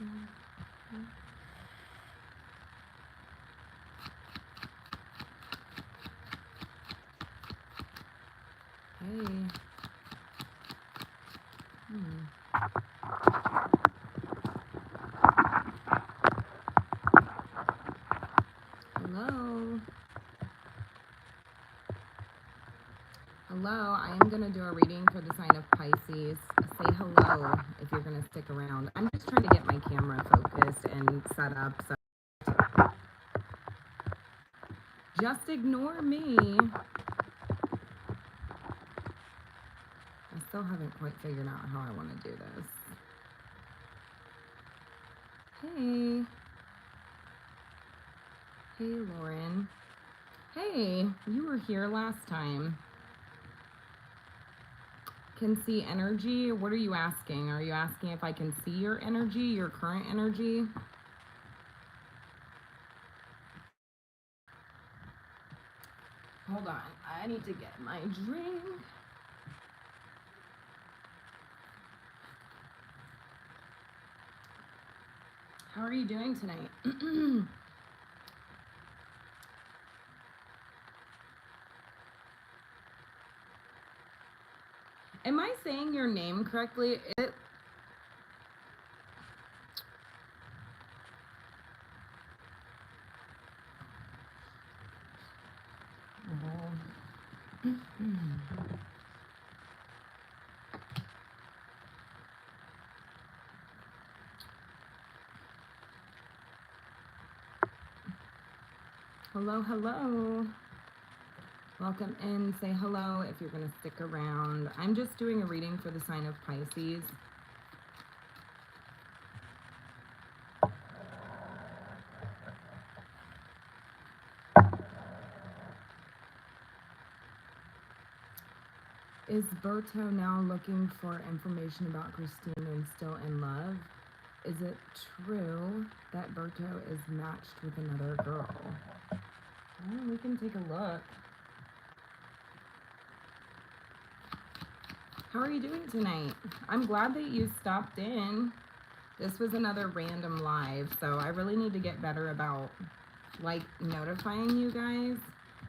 Hey. Hello. Hello, I am going to do a reading for the sign of Pisces. Say hello if you're going to stick around. I'm just trying to get my camera focused and set up, so just ignore me. I still haven't quite figured out how I want to do this. Hey. Hey, Lauren. Hey, you were here last time. Can see energy. What are you asking? Are you asking if I can see your energy, your current energy? Hold on. I need to get my drink. How are you doing tonight? Am I saying your name correctly? Hello, hello. Welcome in. Say hello if you're going to stick around. I'm just doing a reading for the sign of Pisces. Is Berto now looking for information about Christine and still in love? Is it true that Berto is matched with another girl? Well, we can take a look. How are you doing tonight? I'm glad that you stopped in. This was another random live, so I really need to get better about like notifying you guys.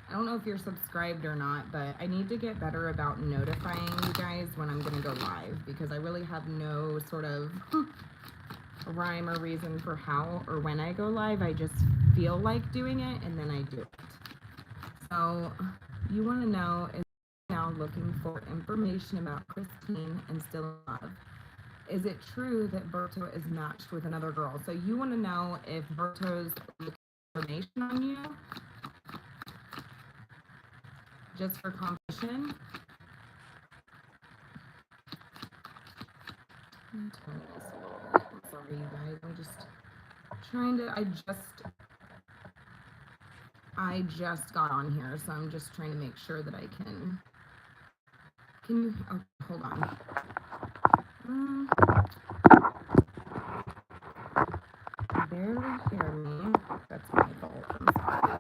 I don't know if you're subscribed or not, but I need to get better about notifying you guys when I'm gonna go live, because I really have no sort of rhyme or reason for how or when I go live. I just feel like doing it and then I do it. So you want to know, is now looking for information about Christine and still in love? Is it true that Berto is matched with another girl? So you want to know if Berto's looking for information on you just for competition. Let me turn this a little bit. I'm sorry, you guys. I'm just trying to, I just got on here, so I'm just trying to make sure that I can you, oh, hold on. Barely hear me. That's my fault. I'm sorry.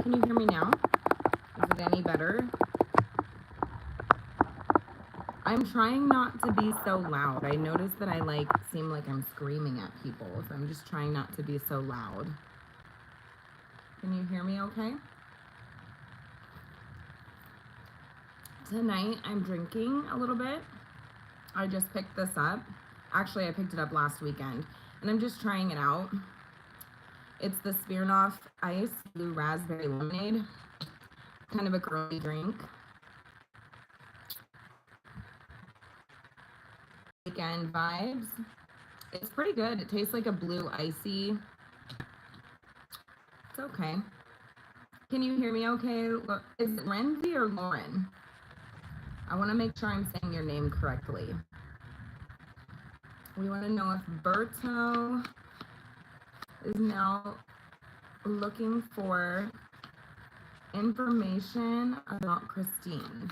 Can you hear me now? Is it any better? I'm trying not to be so loud. I noticed that I seem like I'm screaming at people, so I'm just trying not to be so loud. Can you hear me okay? Tonight I'm drinking a little bit. I just picked this up. Actually, I picked it up last weekend, and I'm just trying it out. It's the Smirnoff Ice Blue Raspberry Lemonade. Kind of a girly drink. Weekend vibes. It's pretty good. It tastes like a blue icy. It's okay. Can you hear me okay? Is it Lindsay or Lauren? I want to make sure I'm saying your name correctly. We want to know if Berto is now looking for information about Christine.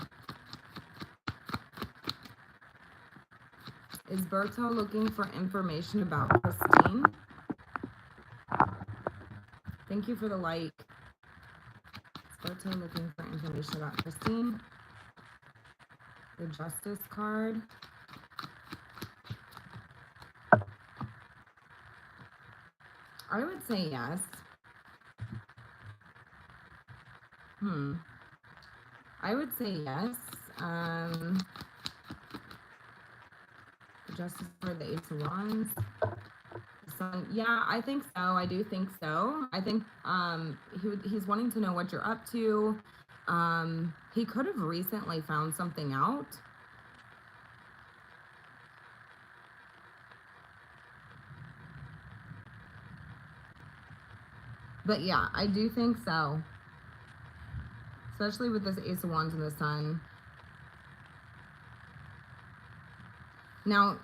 Is Berto looking for information about Christine? Thank you for the like. Is Berto looking for information about Christine? The Justice card. I would say yes. I would say yes. The Justice card, the Ace of Wands. Yeah, I think so. I do think so. I think he's wanting to know what you're up to. He could have recently found something out. But yeah, I do think so. Especially with this Ace of Wands and the Sun. Now,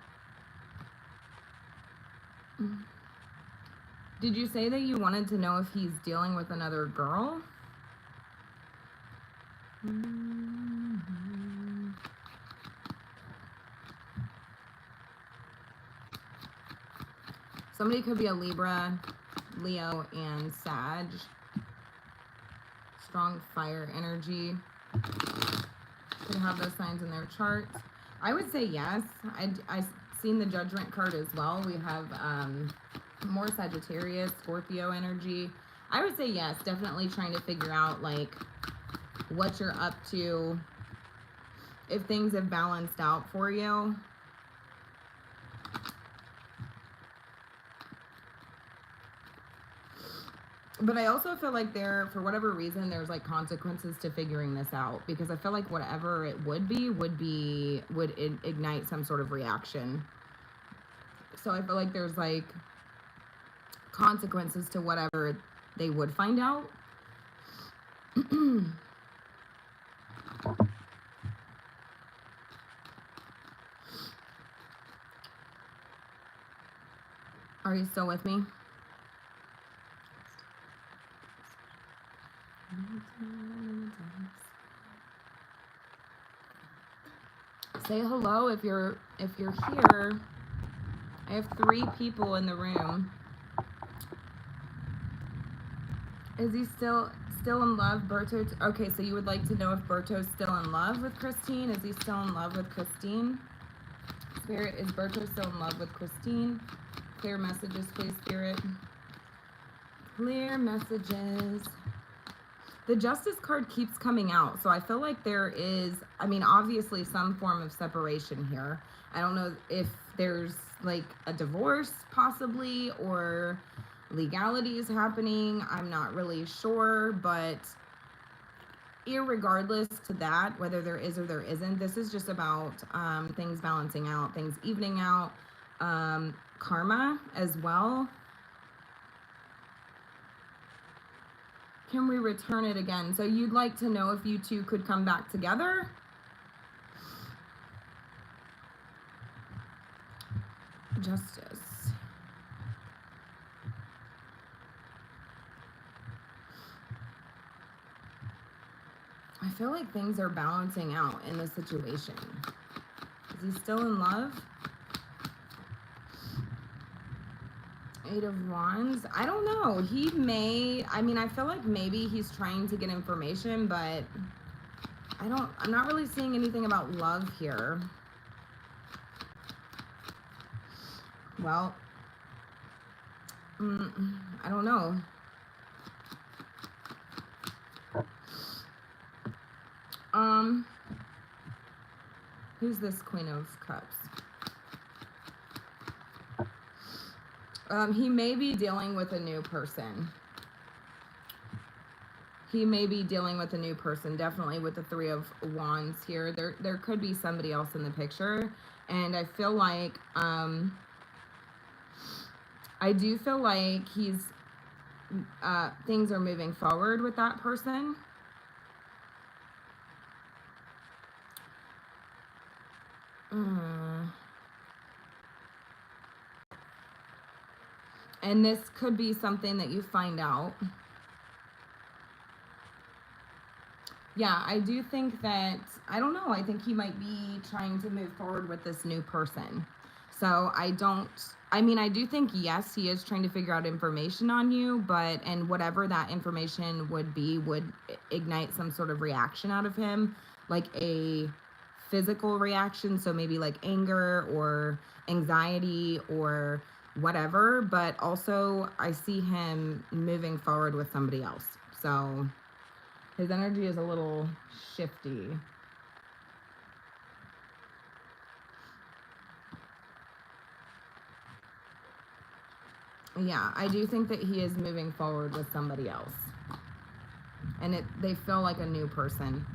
did you say that you wanted to know if he's dealing with another girl? Somebody could be a Libra, Leo, and Sag. Strong fire energy. Could have those signs in their chart. I would say yes. I've seen the Judgment card as well. We have more Sagittarius, Scorpio energy. I would say yes, definitely trying to figure out like what you're up to, if things have balanced out for you. But I also feel like for whatever reason, there's like consequences to figuring this out, because I feel like whatever it would ignite some sort of reaction. So I feel like there's like consequences to whatever they would find out. Are you still with me? Say hello if you're here. I have 3 people in the room. Is he still in love, Berto? Okay, so you would like to know if Berto's still in love with Christine? Is he still in love with Christine? Spirit, is Berto still in love with Christine? Clear messages, please, Spirit. Clear messages. The Justice card keeps coming out, so I feel like there is, I mean, obviously some form of separation here. I don't know if there's like a divorce possibly, or legality is happening. I'm not really sure, but irregardless to that, whether there is or there isn't, this is just about things balancing out, things evening out, karma as well. Can we return it again? So you'd like to know if you two could come back together? Justice. I feel like things are balancing out in this situation. Is he still in love? 8 of Wands. I don't know. He may, I mean, I feel like maybe he's trying to get information, but I'm not really seeing anything about love here. Well, I don't know. Who's this Queen of Cups? He may be dealing with a new person. He may be dealing with a new person, definitely with the 3 of Wands here. There could be somebody else in the picture. And I feel like, I do feel like things are moving forward with that person. And this could be something that you find out. Yeah, I do think that, I don't know, I think he might be trying to move forward with this new person. So I do think, yes, he is trying to figure out information on you, and whatever that information would be would ignite some sort of reaction out of him, like a physical reaction. So maybe like anger or anxiety or whatever. But also I see him moving forward with somebody else. So his energy is a little shifty. Yeah, I do think that he is moving forward with somebody else. And they feel like a new person.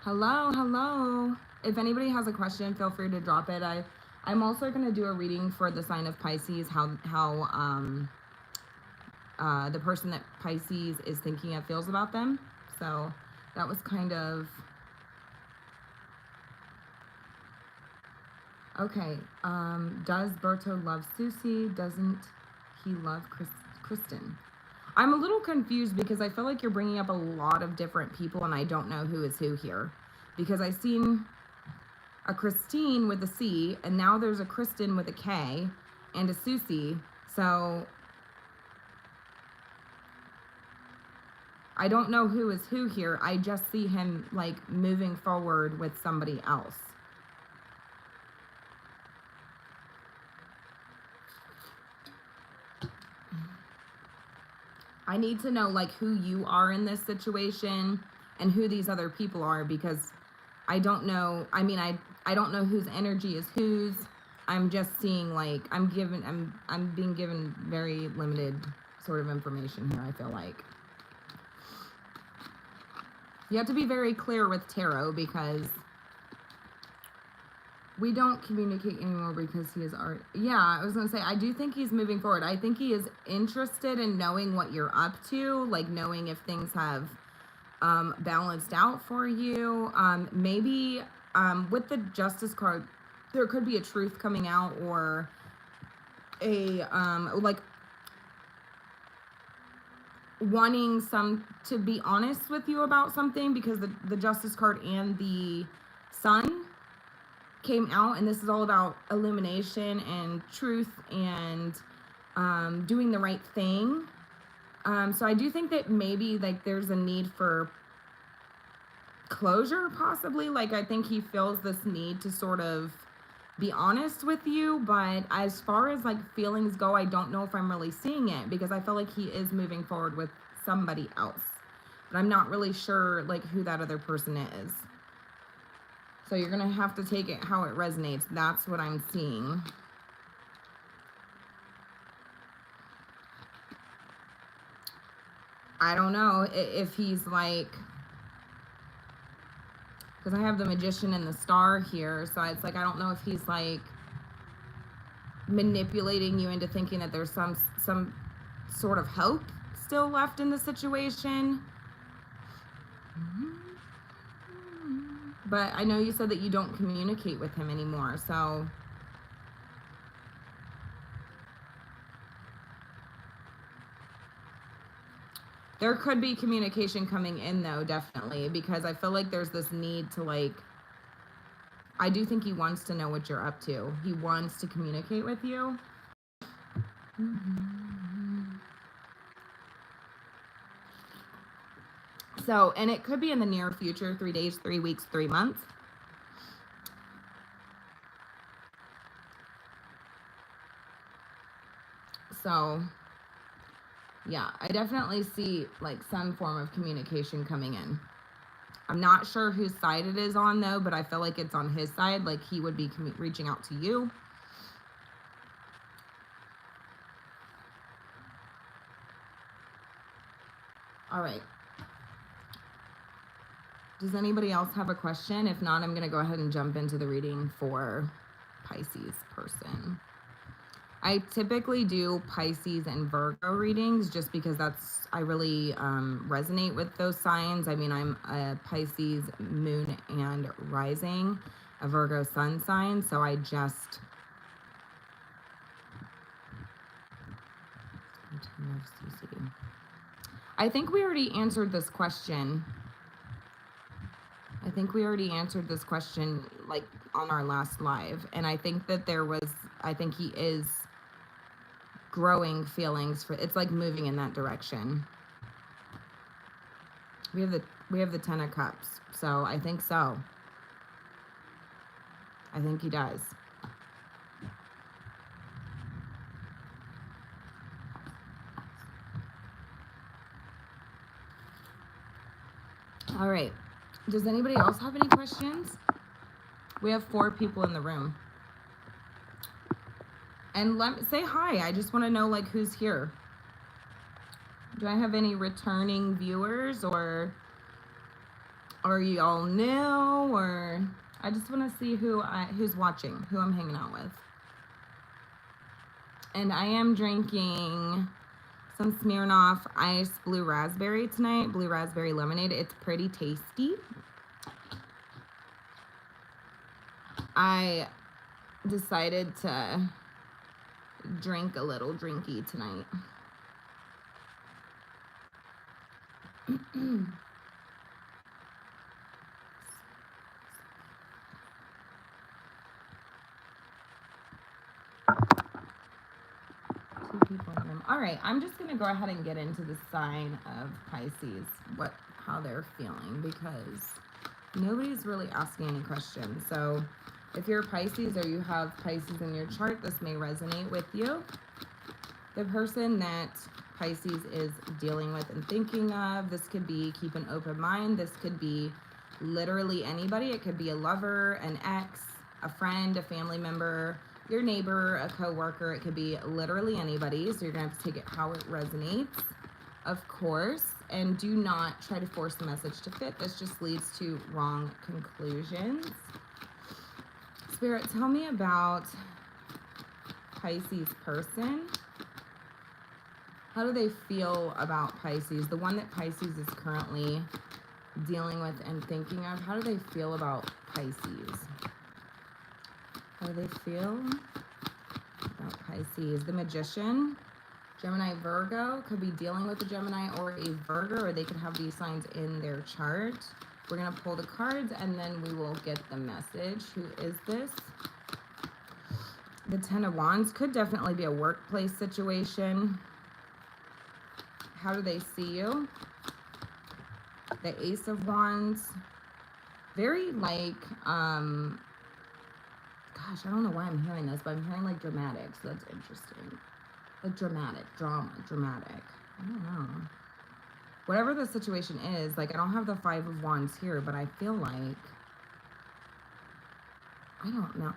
Hello. If anybody has a question, feel free to drop it. I'm also going to do a reading for the sign of Pisces, how the person that Pisces is thinking of feels about them. So that was kind of... Okay, does Berto love Susie? Doesn't he love Kristen? I'm a little confused because I feel like you're bringing up a lot of different people and I don't know who is who here. Because I've seen a Christine with a C, and now there's a Kristen with a K, and a Susie. So I don't know who is who here. I just see him like moving forward with somebody else. I need to know like who you are in this situation and who these other people are, because I don't know. I mean, I don't know whose energy is whose. I'm just seeing like I'm being given very limited sort of information here, I feel like. You have to be very clear with tarot because we don't communicate anymore because he is art. Yeah, I was going to say, I do think he's moving forward. I think he is interested in knowing what you're up to, like knowing if things have balanced out for you. Maybe with the Justice card, there could be a truth coming out, or a like wanting to be honest with you about something, because the Justice card and the Sun came out, and this is all about illumination and truth and doing the right thing. So I do think that maybe like there's a need for closure, possibly. Like I think he feels this need to sort of be honest with you, but as far as like feelings go, I don't know if I'm really seeing it, because I feel like he is moving forward with somebody else, but I'm not really sure like who that other person is. So you're gonna have to take it how it resonates. That's what I'm seeing. I don't know if he's like, because I have the Magician and the Star here, so it's like I don't know if he's like manipulating you into thinking that there's some sort of hope still left in the situation. But I know you said that you don't communicate with him anymore, so there could be communication coming in though, definitely, because I feel like there's this need to like, I do think he wants to know what you're up to. He wants to communicate with you. So, and it could be in the near future, 3 days, 3 weeks, 3 months. So, yeah, I definitely see like some form of communication coming in. I'm not sure whose side it is on though, but I feel like it's on his side. Like he would be reaching out to you. All right. Does anybody else have a question? If not, I'm going to go ahead and jump into the reading for Pisces person. I typically do Pisces and Virgo readings just because I really resonate with those signs. I mean, I'm a Pisces moon and rising, a Virgo sun sign, so I just... I think we already answered this question. think we already answered this question like on our last live. And I think that I think he is growing feelings for, it's like moving in that direction. We have the 10 of Cups. So I think so. I think he does. All right. Does anybody else have any questions? We have 4 people in the room. And say hi. I just want to know like who's here. Do I have any returning viewers, or are you all new, or I just want to see who's watching, who I'm hanging out with. And I am drinking some Smirnoff Ice Blue Raspberry tonight, blue raspberry lemonade. It's pretty tasty. I decided to drink a little drinky tonight. People in them. All right, I'm just gonna go ahead and get into the sign of Pisces, how they're feeling, because nobody's really asking any questions. So if you're a Pisces or you have Pisces in your chart, this may resonate with you. The person that Pisces is dealing with and thinking of, this could be keep an open mind. This could be literally anybody. It could be a lover, an ex, a friend, a family member, your neighbor, a coworker. It could be literally anybody. So you're gonna have to take it how it resonates, of course, and do not try to force the message to fit. This just leads to wrong conclusions. Spirit, tell me about Pisces person. How do they feel about Pisces? The one that Pisces is currently dealing with and thinking of, how do they feel about Pisces? How do they feel about Pisces? The Magician, Gemini, Virgo, could be dealing with a Gemini or a Virgo, or they could have these signs in their chart. We're going to pull the cards and then we will get the message. Who is this? The 10 of Wands could definitely be a workplace situation. How do they see you? The Ace of Wands. Very like, gosh, I don't know why I'm hearing this, but I'm hearing like dramatic, so that's interesting. Like dramatic, dramatic. I don't know. Whatever the situation is, like I don't have the 5 of Wands here, but I feel like, I don't know.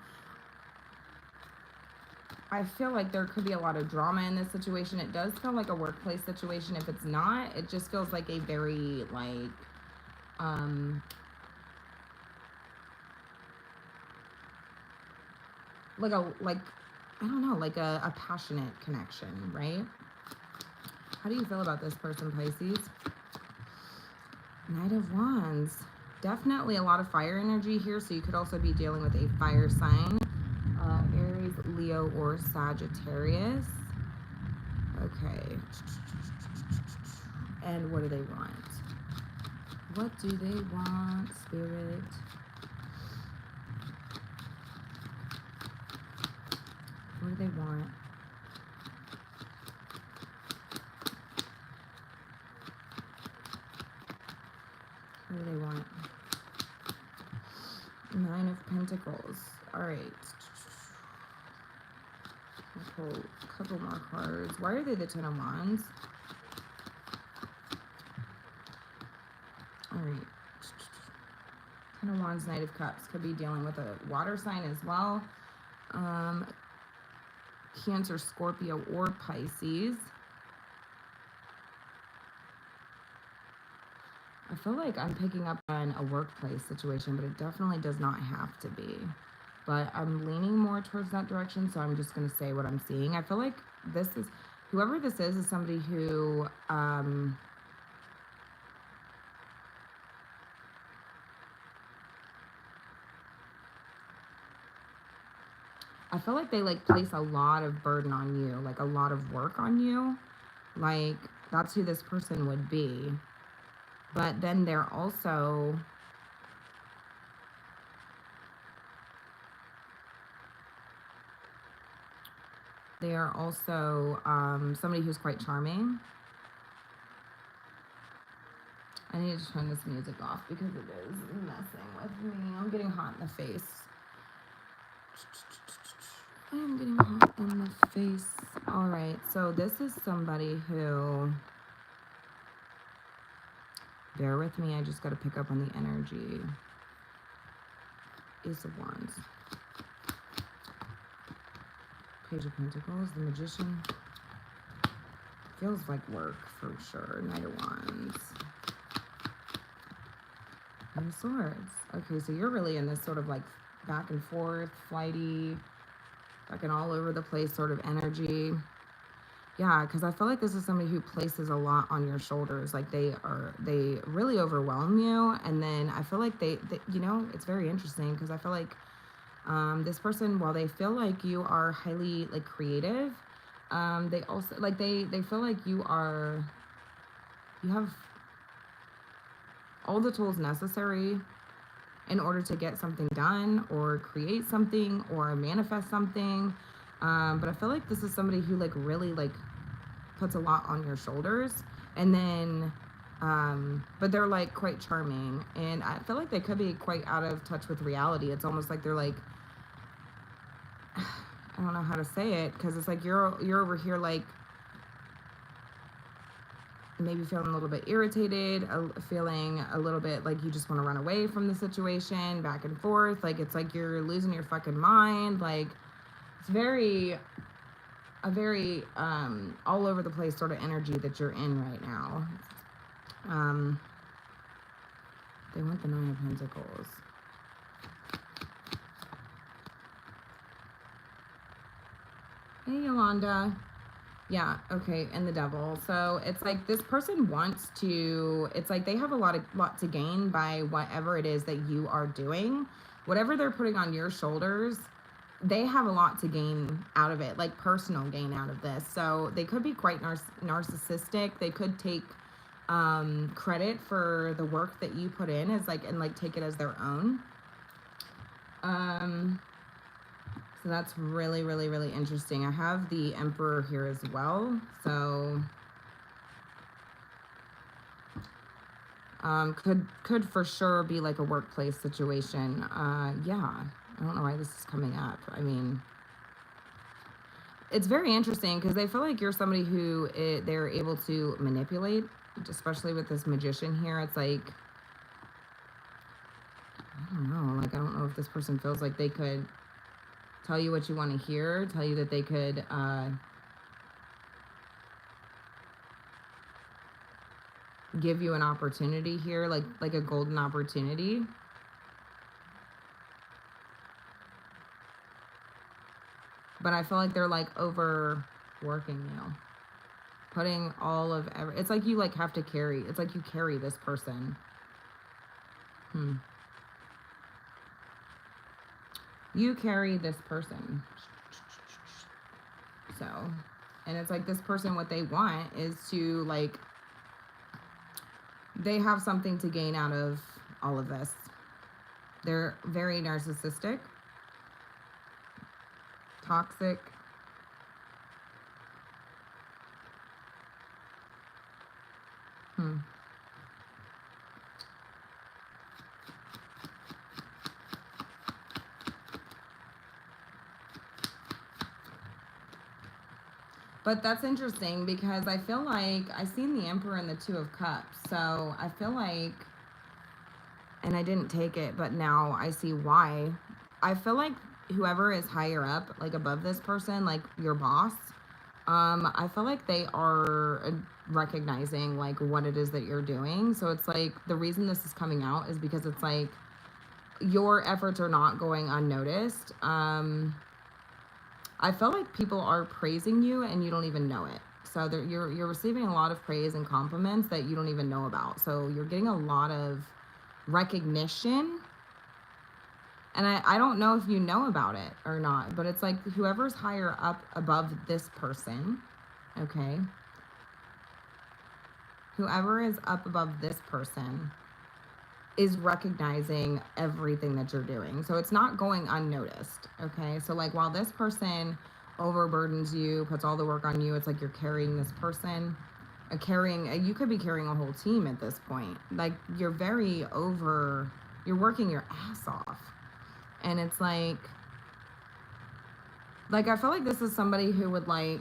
I feel like there could be a lot of drama in this situation. It does feel like a workplace situation. If it's not, it just feels like a very like, I don't know, like a passionate connection, right? How do you feel about this person, Pisces? Knight of Wands. Definitely a lot of fire energy here, so you could also be dealing with a fire sign. Aries, Leo, or Sagittarius. Okay. And what do they want? What do they want, Spirit? What do they want? What do they want? 9 of Pentacles. All right. I'll pull a couple more cards. Why are they the 10 of Wands? All right. 10 of Wands, Knight of Cups. Could be dealing with a water sign as well. Cancer, Scorpio, or Pisces. I feel like I'm picking up on a workplace situation, but it definitely does not have to be. But I'm leaning more towards that direction, so I'm just going to say what I'm seeing. I feel like whoever this is somebody who, I feel like they like place a lot of burden on you, like a lot of work on you. Like that's who this person would be. But then they're also They are also somebody who's quite charming. I need to turn this music off because it is messing with me. I'm getting hot in the face. I am getting hot in the face. All right, so this is somebody who, bear with me, I just got to pick up on the energy. Ace of Wands. Page of Pentacles, the Magician. Feels like work for sure. Knight of Wands. And Swords. Okay, so you're really in this sort of like back and forth, flighty, fucking all over the place sort of energy. Yeah, because I feel like this is somebody who places a lot on your shoulders. Like they really overwhelm you. And then I feel like they you know, it's very interesting because I feel like this person, while they feel like you are highly like creative, they also like they feel like you have all the tools necessary in order to get something done or create something or manifest something. But I feel like this is somebody who like really like puts a lot on your shoulders, and then but they're like quite charming, and I feel like they could be quite out of touch with reality. It's almost like they're like, I don't know how to say it, because it's like you're over here like maybe feeling a little bit irritated, feeling a little bit like you just want to run away from the situation, back and forth. Like it's like you're losing your fucking mind. Like it's a very all over the place sort of energy that you're in right now. They want the Nine of Pentacles. Hey, Yolanda. Yeah, okay, and the Devil. So it's like this person wants to, it's like they have a lot to gain by whatever it is that you are doing. Whatever they're putting on your shoulders, they have a lot to gain out of it, like personal gain out of this. So they could be quite narcissistic. They could take credit for the work that you put in as like, and like take it as their own. So that's really, really, really interesting. I have the Emperor here as well. So could for sure be like a workplace situation. Yeah, I don't know why this is coming up. I mean, it's very interesting because they feel like you're somebody who they're able to manipulate, especially with this Magician here. It's like, I don't know. Like, I don't know if this person feels like they could tell you what you want to hear, tell you that they could give you an opportunity here, like a golden opportunity. But I feel like they're like overworking you, putting all of it's like you like have to carry, it's like you carry this person. You carry this person. So, and it's like this person, what they want is to like, they have something to gain out of all of this. They're very narcissistic, toxic. But that's interesting because I feel like I've seen the Emperor and the Two of Cups. So I feel like, and I didn't take it, but now I see why. I feel like whoever is higher up, like above this person, like your boss, I feel like they are recognizing like what it is that you're doing. So it's like the reason this is coming out is because it's like your efforts are not going unnoticed. I feel like people are praising you and you don't even know it. So you're receiving a lot of praise and compliments that you don't even know about. So you're getting a lot of recognition. And I don't know if you know about it or not, but it's like whoever's higher up above this person, okay? Whoever is up above this person is recognizing everything that you're doing. So it's not going unnoticed, okay? So like while this person overburdens you, puts all the work on you. It's like you're carrying this person, you could be carrying a whole team at this point. Like you're you're working your ass off. And it's like I feel like this is somebody who would like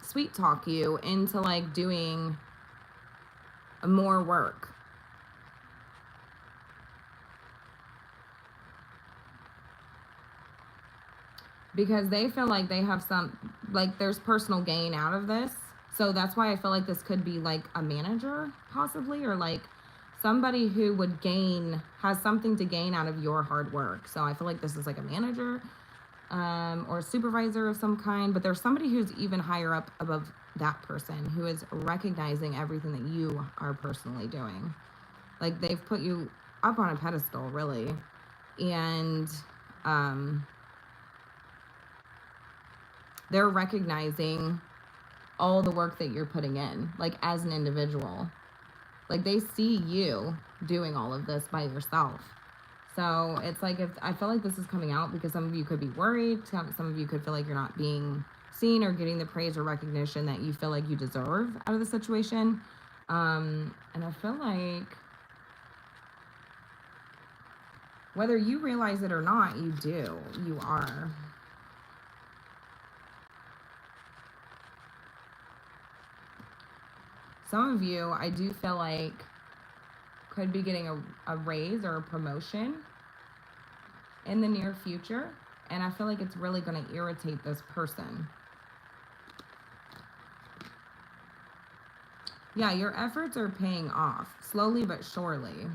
sweet talk you into like doing more work. Because they feel like they have there's personal gain out of this. So that's why I feel like this could be like a manager possibly, or like somebody who would has something to gain out of your hard work. So I feel like this is like a manager or a supervisor of some kind, but there's somebody who's even higher up above that person who is recognizing everything that you are personally doing. Like they've put you up on a pedestal, really. And they're recognizing all the work that you're putting in, like as an individual. Like they see you doing all of this by yourself. So it's like, I feel like this is coming out because some of you could be worried. Some of you could feel like you're not being seen or getting the praise or recognition that you feel like you deserve out of the situation. And I feel like whether you realize it or not, you are. Some of you, I do feel like, could be getting a raise or a promotion in the near future. And I feel like it's really going to irritate this person. Yeah, your efforts are paying off, slowly but surely.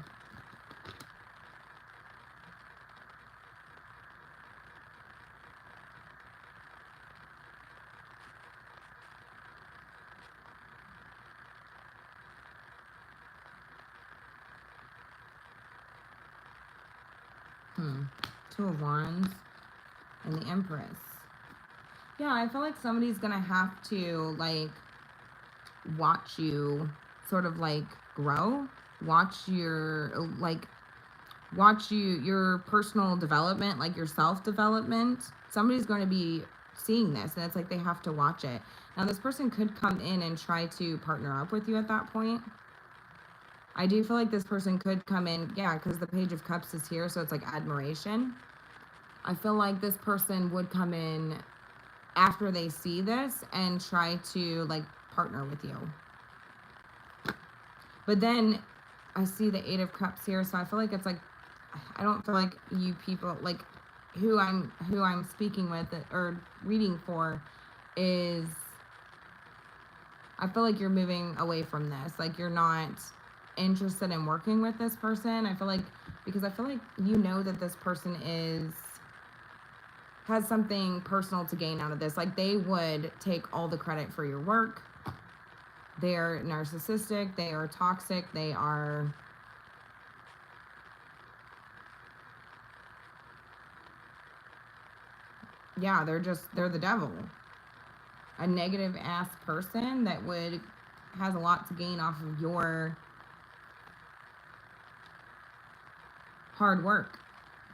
Two of Wands and the Empress. Yeah, I feel like somebody's going to have to, like, watch you sort of, like, grow. Watch your personal development, like your self-development. Somebody's going to be seeing this, and it's like they have to watch it. Now, this person could come in and try to partner up with you at that point. I do feel like this person could come in, yeah, because the Page of Cups is here, so it's like admiration. I feel like this person would come in after they see this and try to, like, partner with you. But then I see the Eight of Cups here, so I feel like it's like, I don't feel like you people, like, who I'm speaking with or reading for is, I feel like you're moving away from this. Like, you're not interested in working with this person. I feel like, because I feel like you know that this person has something personal to gain out of this. Like, they would take all the credit for your work. They're narcissistic, they are toxic, they are yeah, they're the devil. A negative ass person that has a lot to gain off of your hard work.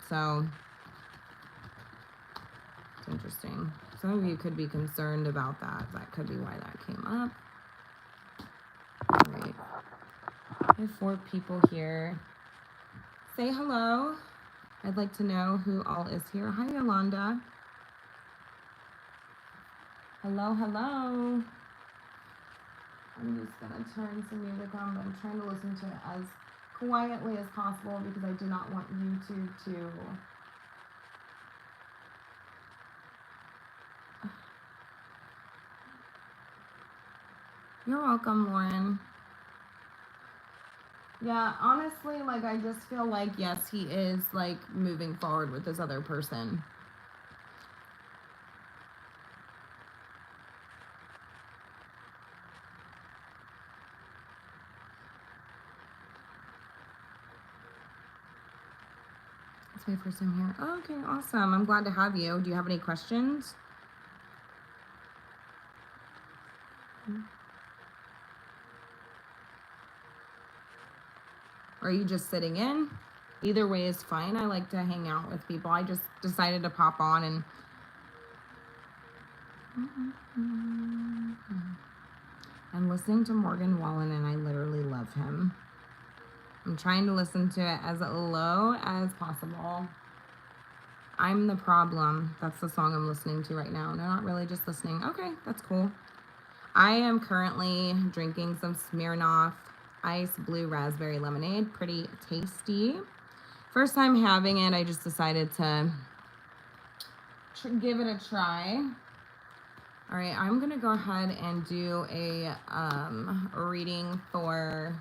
So it's interesting. Some of you could be concerned about that. That could be why that came up. All right. I have 4 people here. Say hello. I'd like to know who all is here. Hi, Yolanda. Hello, hello. I'm just going to turn some music on, but I'm trying to listen to it as quietly as possible because I do not want YouTube to... You're welcome, Lauren. Yeah, honestly, like, I just feel like, yes, he is, like, moving forward with this other person. It's my first time here. Oh, okay, awesome. I'm glad to have you. Do you have any questions? Or are you just sitting in? Either way is fine. I like to hang out with people. I just decided to pop on and I'm listening to Morgan Wallen and I literally love him. I'm trying to listen to it as low as possible. I'm the Problem. That's the song I'm listening to right now. No, not really, just listening. Okay, that's cool. I am currently drinking some Smirnoff Ice Blue Raspberry Lemonade. Pretty tasty. First time having it, I just decided to give it a try. All right, I'm gonna go ahead and do a reading for,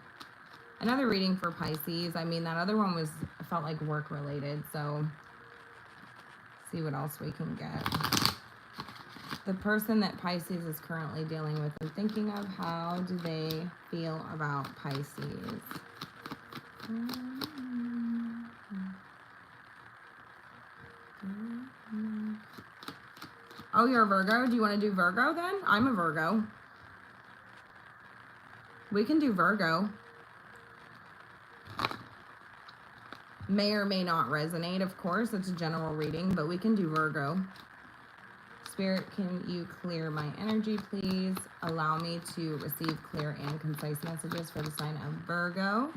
another reading for Pisces. I mean, that other one felt like work related, so see what else we can get. The person that Pisces is currently dealing with and thinking of, how do they feel about Pisces? Oh, you're a Virgo? Do you want to do Virgo then? I'm a Virgo. We can do Virgo. May or may not resonate, of course. It's a general reading, but we can do Virgo. Spirit, can you clear my energy, please? Allow me to receive clear and concise messages for the sign of Virgo.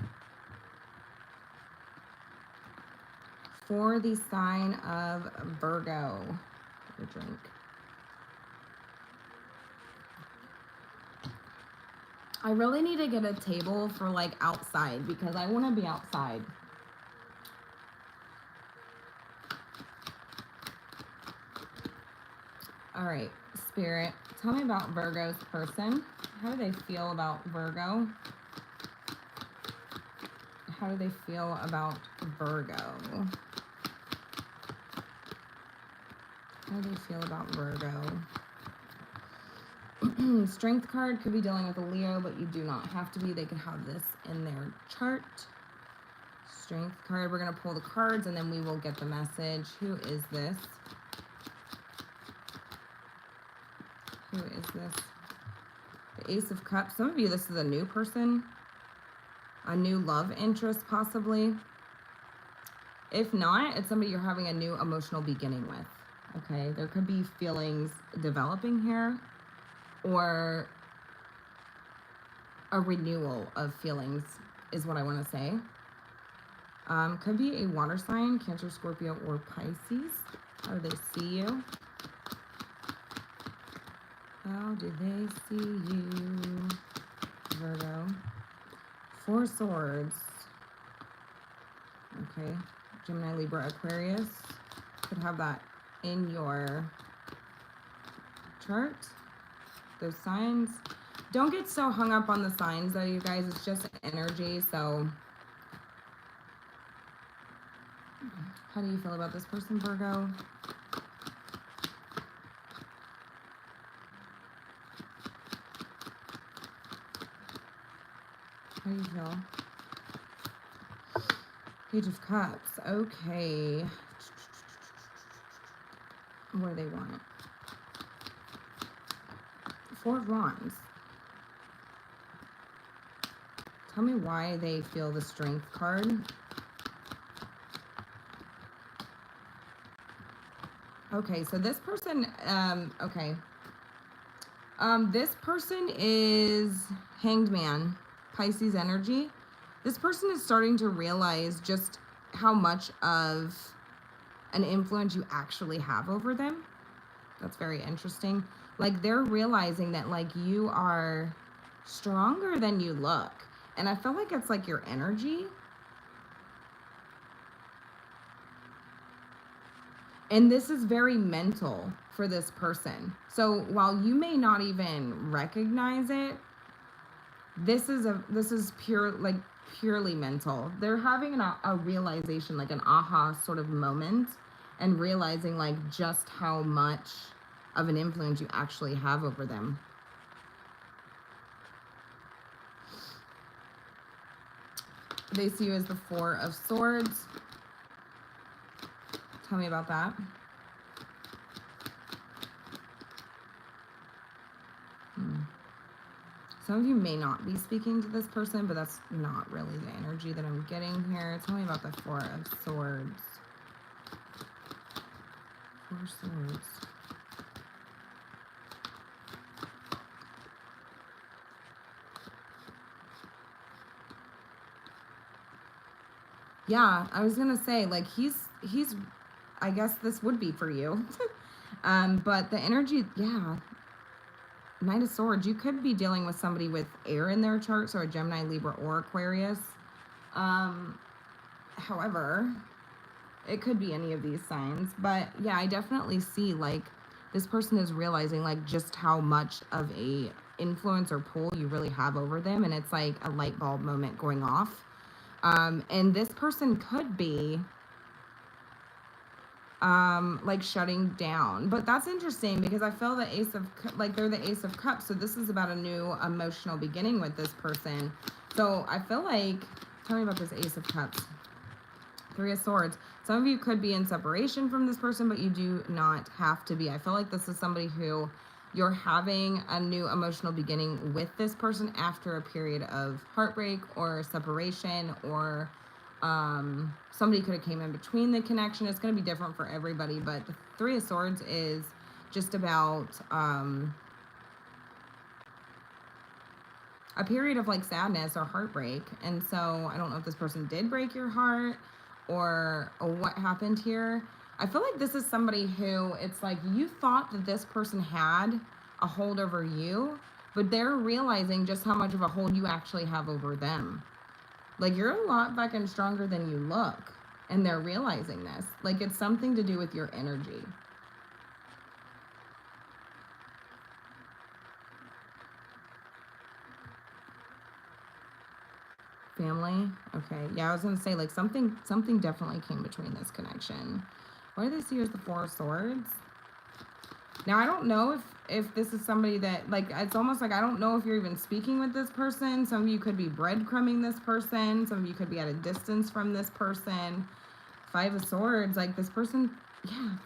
For the sign of Virgo. A drink. I really need to get a table for like outside because I want to be outside. All right, Spirit, tell me about Virgo's person. How do they feel about Virgo? How do they feel about Virgo? How do they feel about Virgo? Strength card could be dealing with a Leo, but you do not have to be. They could have this in their chart. Strength card. We're going to pull the cards and then we will get the message. Who is this? Who is this? The Ace of Cups. Some of you, this is a new person. A new love interest, possibly. If not, it's somebody you're having a new emotional beginning with. Okay, there could be feelings developing here, or a renewal of feelings is what I want to say. Could be a water sign, Cancer, Scorpio, or Pisces. How do they see you? How do they see you, Virgo? Four Swords. Okay, Gemini, Libra, Aquarius. Could have that in your chart. Those signs. Don't get so hung up on the signs though, you guys. It's just energy. So how do you feel about this person, Virgo? How do you feel? Page of Cups. Okay. What do they want? Four of Wands. Tell me why they feel the Strength card. Okay, so this person, this person is Hanged Man, Pisces energy. This person is starting to realize just how much of an influence you actually have over them. That's very interesting. Like, they're realizing that, like, you are stronger than you look. And I feel like it's like your energy. And this is very mental for this person. So while you may not even recognize it, this is purely mental. They're having a realization, like an aha sort of moment, and realizing like just how much of an influence you actually have over them. They see you as the Four of Swords. Tell me about that. Some of you may not be speaking to this person, but that's not really the energy that I'm getting here. Tell me about the Four of Swords. Four Swords. Yeah, I was gonna say, like, he's I guess this would be for you. But the energy, yeah, Knight of Swords, you could be dealing with somebody with air in their chart, so a Gemini, Libra, or Aquarius. However, it could be any of these signs. But yeah, I definitely see, like, this person is realizing, like, just how much of a influence or pull you really have over them. And it's like a light bulb moment going off. And this person could be like shutting down, but that's interesting because I feel the Ace of, like, they're the Ace of Cups, so this is about a new emotional beginning with this person. So I feel like, tell me about this Ace of Cups. Three of Swords. Some of you could be in separation from this person, but you do not have to be. I feel like this is somebody who you're having a new emotional beginning with this person after a period of heartbreak or separation, or somebody could have came in between the connection. It's going to be different for everybody, but the Three of Swords is just about a period of like sadness or heartbreak. And so I don't know if this person did break your heart or what happened here. I feel like this is somebody who, it's like you thought that this person had a hold over you, but they're realizing just how much of a hold you actually have over them. Like, you're a lot fucking stronger than you look, and they're realizing this. Like, it's something to do with your energy. Family? Okay. Yeah, I was going to say, like, something definitely came between this connection. Why do they see as the Four of Swords? Now, I don't know if this is somebody that, like, it's almost like I don't know if you're even speaking with this person. Some of you could be breadcrumbing this person. Some of you could be at a distance from this person. Five of Swords, like, this person, yeah.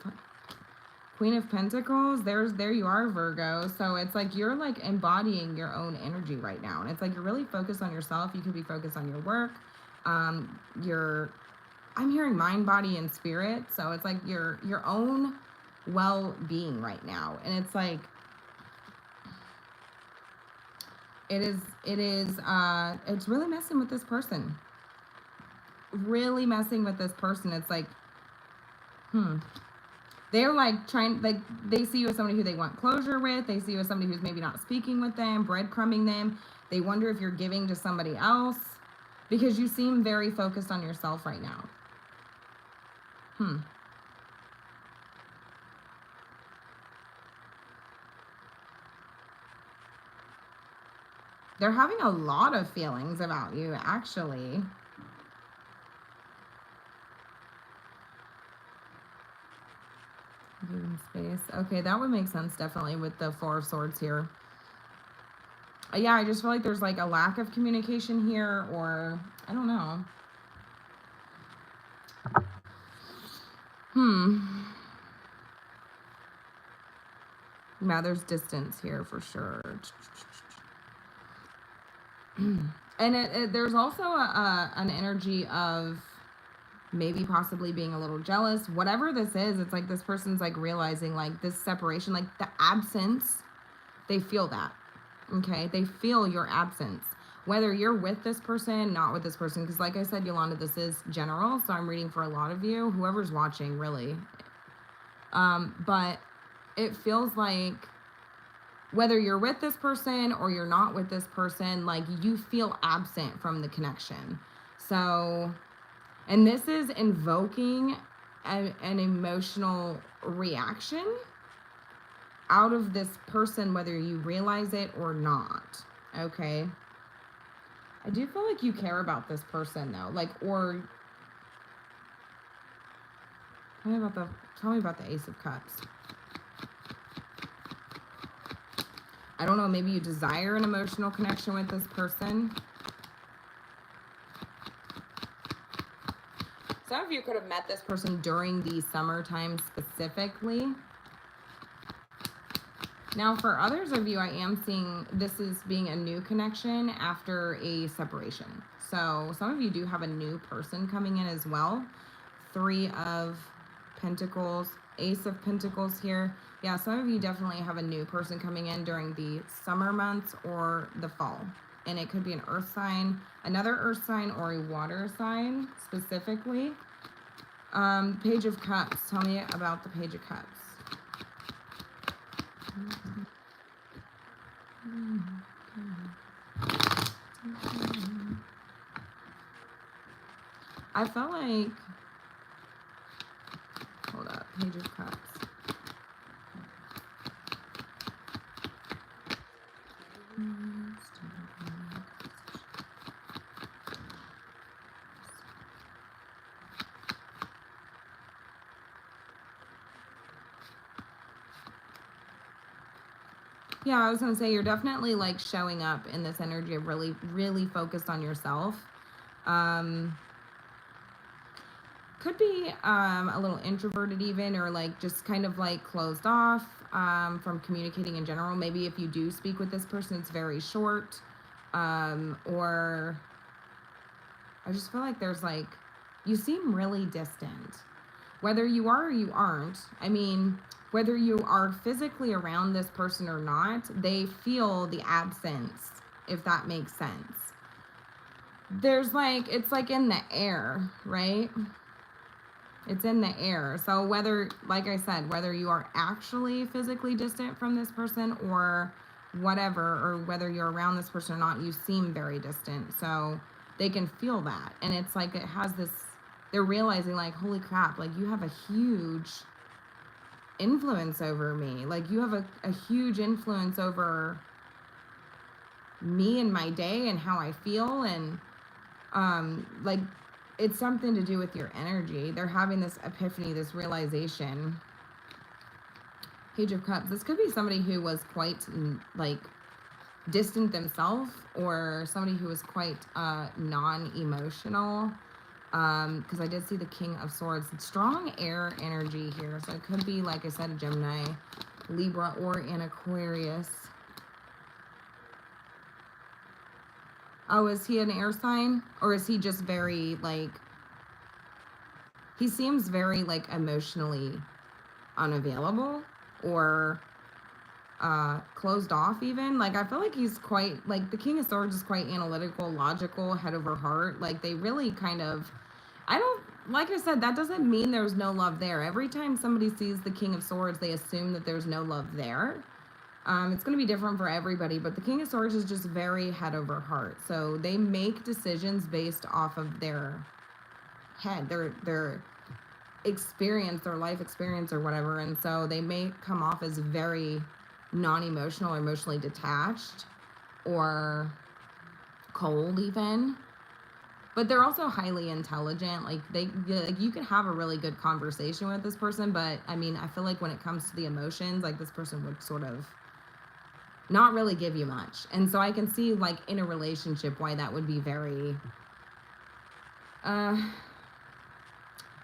Queen of Pentacles, there you are, Virgo. So it's like you're like embodying your own energy right now. And it's like you're really focused on yourself. You could be focused on your work. I'm hearing mind, body, and spirit. So it's like your own well-being right now. And it's like it's really messing with this person. Really messing with this person. It's like, they're like trying, like, they see you as somebody who they want closure with. They see you as somebody who's maybe not speaking with them, breadcrumbing them. They wonder if you're giving to somebody else because you seem very focused on yourself right now. They're having a lot of feelings about you, actually. Giving space. Okay, that would make sense definitely with the Four of Swords here. Yeah, I just feel like there's like a lack of communication here, or I don't know. Now there's distance here for sure. And there's also an energy of maybe possibly being a little jealous. Whatever this is, it's like this person's like realizing like this separation, like the absence, they feel that. Okay, they feel your absence. Whether you're with this person, not with this person, because like I said, Yolanda, this is general, so I'm reading for a lot of you, whoever's watching, really. But it feels like whether you're with this person or you're not with this person, like you feel absent from the connection. So, and this is invoking an emotional reaction out of this person, whether you realize it or not. Okay. I do feel like you care about this person though. Like, or tell me about the Ace of Cups. I don't know, maybe you desire an emotional connection with this person. Some of you could have met this person during the summertime specifically. Now, for others of you, I am seeing this as being a new connection after a separation. So some of you do have a new person coming in as well. 3 of Pentacles, Ace of Pentacles here. Yeah, some of you definitely have a new person coming in during the summer months or the fall. And it could be an earth sign, another earth sign, or a water sign specifically. Page of Cups. Tell me about the Page of Cups. I felt like, hold up, Page of Cups. Yeah, I was going to say, you're definitely like showing up in this energy of really, really focused on yourself. Could be a little introverted even, or like just kind of like closed off from communicating in general. Maybe if you do speak with this person, it's very short. Or I just feel like there's like, you seem really distant. Whether you are or you aren't, I mean, whether you are physically around this person or not, they feel the absence, if that makes sense. There's like, it's like in the air, right? It's in the air. So whether, like I said, whether you are actually physically distant from this person or whatever, or whether you're around this person or not, you seem very distant. So they can feel that. And it's like, it has this, they're realizing like, holy crap, like you have a huge influence over me. Like you have a huge influence over me and my day and how I feel. And like, it's something to do with your energy. They're having this epiphany, this realization. Page of Cups. This could be somebody who was quite like distant themselves, or somebody who was quite non-emotional. Because I did see the King of Swords. Strong air energy here. So it could be, like I said, a Gemini, Libra, or an Aquarius. Oh, is he an air sign? Or is he just very, like, he seems very, like, emotionally unavailable or closed off even. Like, I feel like he's quite, like, the King of Swords is quite analytical, logical, head over heart. Like, they really kind of, I don't, like I said, that doesn't mean there's no love there. Every time somebody sees the King of Swords, they assume that there's no love there. It's going to be different for everybody, but the King of Swords is just very head over heart. So they make decisions based off of their head, their experience, their life experience or whatever. And so they may come off as very non-emotional or emotionally detached or cold even. But they're also highly intelligent. Like you could have a really good conversation with this person, but I mean, I feel like when it comes to the emotions, like this person would sort of not really give you much. And so I can see, like, in a relationship why that would be very, I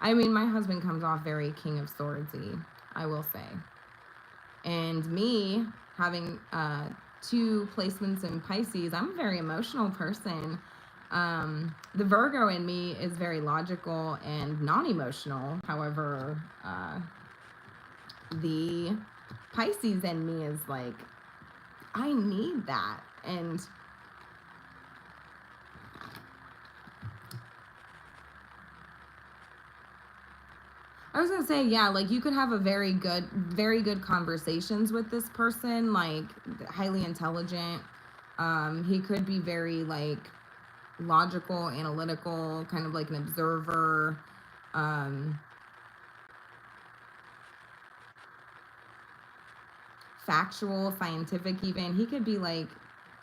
mean, my husband comes off very King of Swordsy, I will say. And me having 2 placements in Pisces, I'm a very emotional person. The Virgo in me is very logical and non-emotional. However, the Pisces in me is like, I need that. And I was gonna say, yeah, like you could have a very good conversations with this person, like highly intelligent. He could be very like logical, analytical, kind of like an observer. Factual, scientific even. He could be like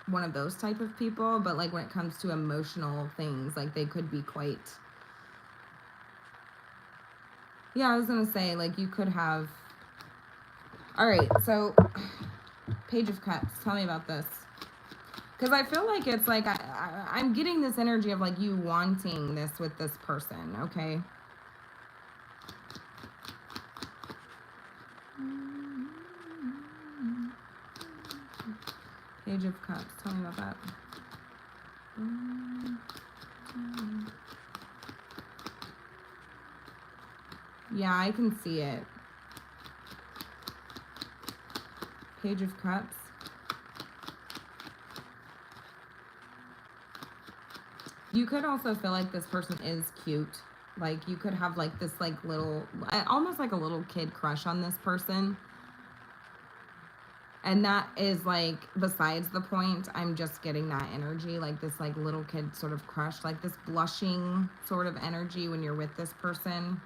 one of those type of people, but like when it comes to emotional things, like they could be quite, yeah, I was gonna say, like you could have, all right, so Page of Cups, tell me about this. Because I feel like it's like, I'm getting this energy of like you wanting this with this person, okay? Page of Cups. Tell me about that. Yeah, I can see it. Page of Cups. You could also feel like this person is cute. Like, you could have, like, this, like, little, almost like a little kid crush on this person. And that is, like, besides the point. I'm just getting that energy, like, this, like, little kid sort of crush, like, this blushing sort of energy when you're with this person.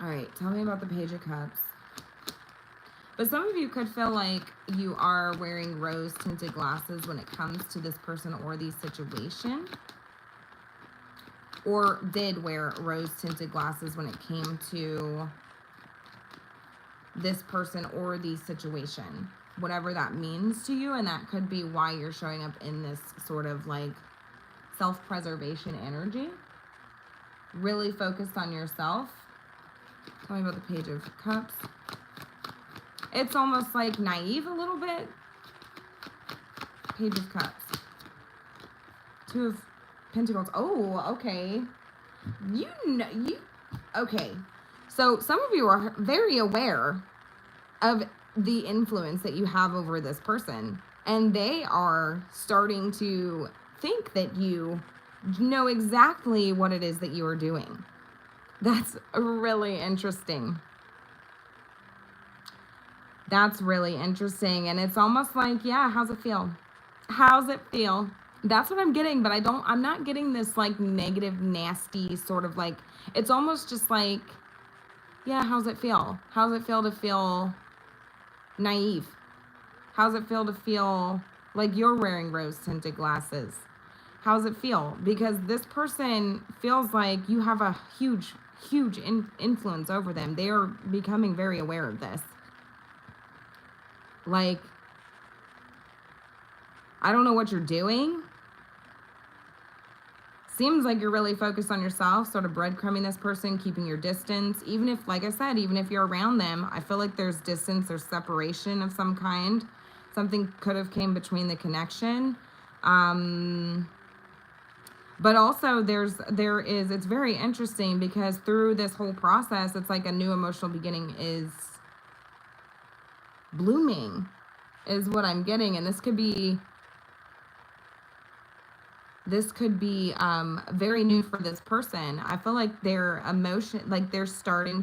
All right, tell me about the Page of Cups. But some of you could feel like you are wearing rose-tinted glasses when it comes to this person or the situation. Or did wear rose-tinted glasses when it came to this person or the situation. Whatever that means to you, and that could be why you're showing up in this sort of like self-preservation energy. Really focused on yourself. Tell me about the Page of Cups. It's almost like naive a little bit. Page of Cups. Two of Pentacles. Oh, okay. Okay. So some of you are very aware of the influence that you have over this person. And they are starting to think that you know exactly what it is that you are doing. That's really interesting. That's really interesting. And it's almost like, yeah, how's it feel? How's it feel? That's what I'm getting, but I'm not getting this like negative, nasty sort of like, it's almost just like, yeah, how's it feel? How's it feel to feel naive? How's it feel to feel like you're wearing rose-tinted glasses? How's it feel? Because this person feels like you have a huge influence over them. They are becoming very aware of this. Like, I don't know what you're doing. Seems like you're really focused on yourself, sort of breadcrumbing this person, keeping your distance. Even if, like I said, even if you're around them, I feel like there's distance, there's separation of some kind. Something could have came between the connection. But also it's very interesting because through this whole process, it's like a new emotional beginning is blooming, is what I'm getting. And this could be very new for this person. I feel like their emotion, like they're starting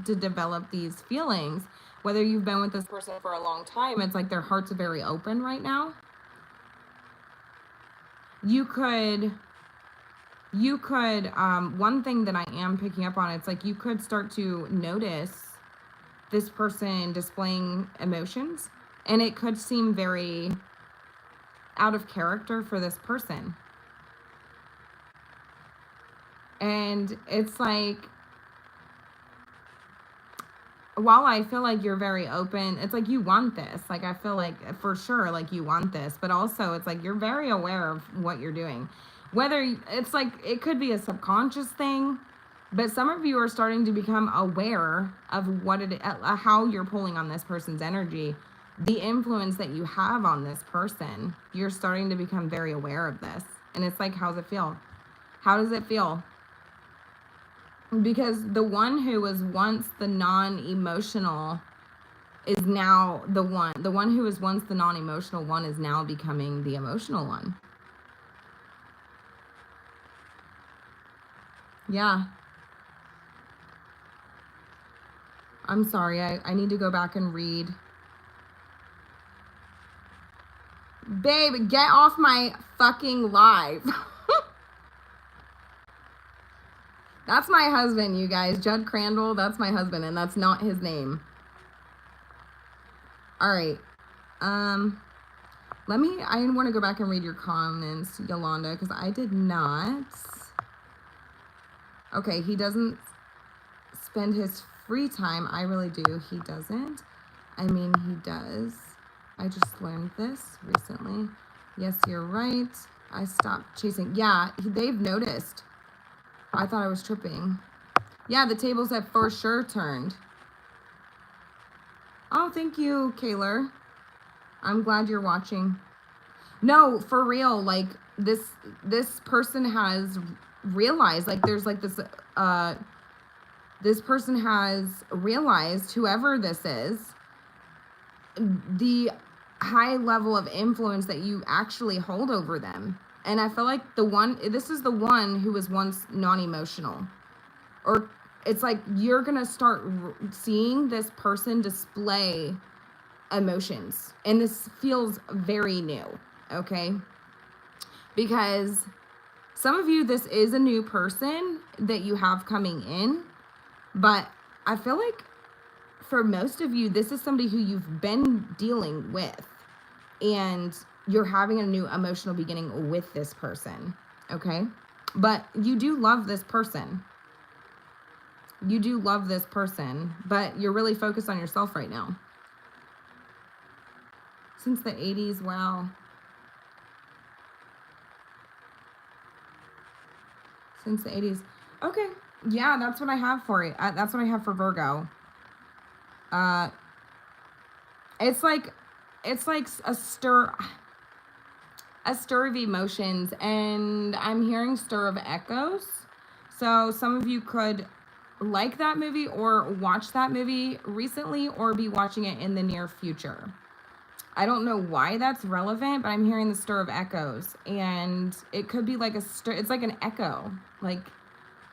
to develop these feelings. Whether you've been with this person for a long time, it's like their hearts are very open right now. You could, one thing that I am picking up on, it's like you could start to notice this person displaying emotions, and it could seem very out of character for this person. And it's like, while I feel like you're very open, it's like you want this. Like, I feel like for sure, like you want this, but also it's like you're very aware of what you're doing. Whether it's like, it could be a subconscious thing, but some of you are starting to become aware of how you're pulling on this person's energy, the influence that you have on this person. You're starting to become very aware of this. And it's like, how's it feel? How does it feel? Because the one who was once the non-emotional is now the one who was once the non-emotional one is now becoming the emotional one. Yeah. I'm sorry, I need to go back and read. Babe, get off my fucking live. That's my husband, you guys. Judd Crandall, that's my husband, and that's not his name. All right. I want to go back and read your comments, Yolanda, because I did not. Okay, he doesn't spend his free time. I really do. He doesn't. I mean, he does. I just learned this recently. Yes, you're right. I stopped chasing. Yeah, they've noticed. I thought I was tripping. Yeah, the tables have for sure turned. Oh, thank you, Kaylor. I'm glad you're watching. No, for real, like this person has realized, like there's like this person has realized, whoever this is, the high level of influence that you actually hold over them. And I feel like this is the one who was once non-emotional. Or it's like you're going to start seeing this person display emotions. And this feels very new, okay? Because some of you, this is a new person that you have coming in. But I feel like for most of you, this is somebody who you've been dealing with, and you're having a new emotional beginning with this person, okay? But you do love this person. You do love this person, but you're really focused on yourself right now. Since the 80s, wow. Since the 80s. Okay, yeah, that's what I have for you. That's what I have for Virgo. It's like a stir of emotions, and I'm hearing stir of echoes. So some of you could like that movie or watch that movie recently or be watching it in the near future. I don't know why that's relevant, but I'm hearing the stir of echoes, and it could be like a stir. It's like an echo, like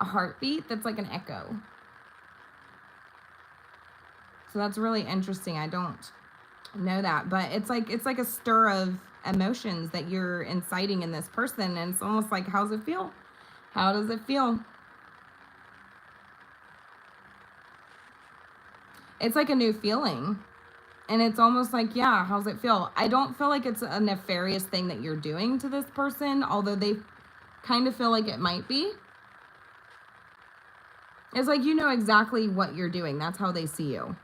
a heartbeat that's like an echo. So that's really interesting. I don't know that, but it's like a stir of emotions that you're inciting in this person, and it's almost like, how's it feel? How does it feel? It's like a new feeling, and it's almost like, yeah, how's it feel? I don't feel like it's a nefarious thing that you're doing to this person, although they kind of feel like it might be. It's like, you know exactly what you're doing. That's how they see you.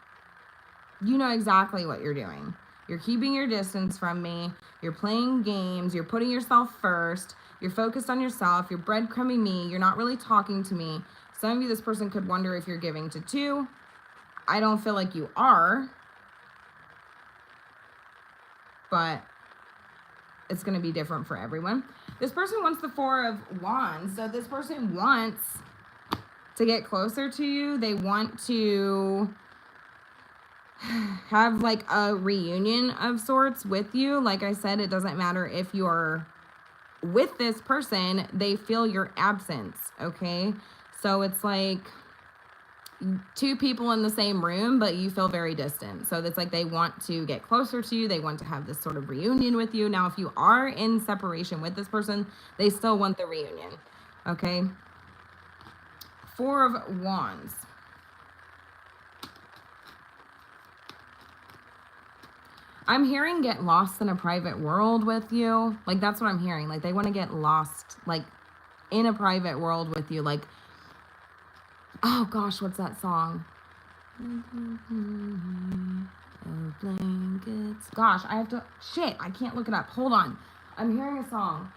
You know exactly what you're doing. You're keeping your distance from me. You're playing games. You're putting yourself first. You're focused on yourself. You're breadcrumbing me. You're not really talking to me. Some of you, this person could wonder if you're giving to two. I don't feel like you are. But it's going to be different for everyone. This person wants the Four of Wands. So this person wants to get closer to you. They want to have like a reunion of sorts with you. Like I said, it doesn't matter if you're with this person, they feel your absence, okay? So it's like two people in the same room, but you feel very distant. So it's like they want to get closer to you. They want to have this sort of reunion with you. Now, if you are in separation with this person, they still want the reunion, okay? Four of Wands. I'm hearing get lost in a private world with you. Like, that's what I'm hearing. Like, they want to get lost, like, in a private world with you. Like, oh, gosh, what's that song? Oh, blankets. Gosh, I have to... Shit, I can't look it up. Hold on. I'm hearing a song,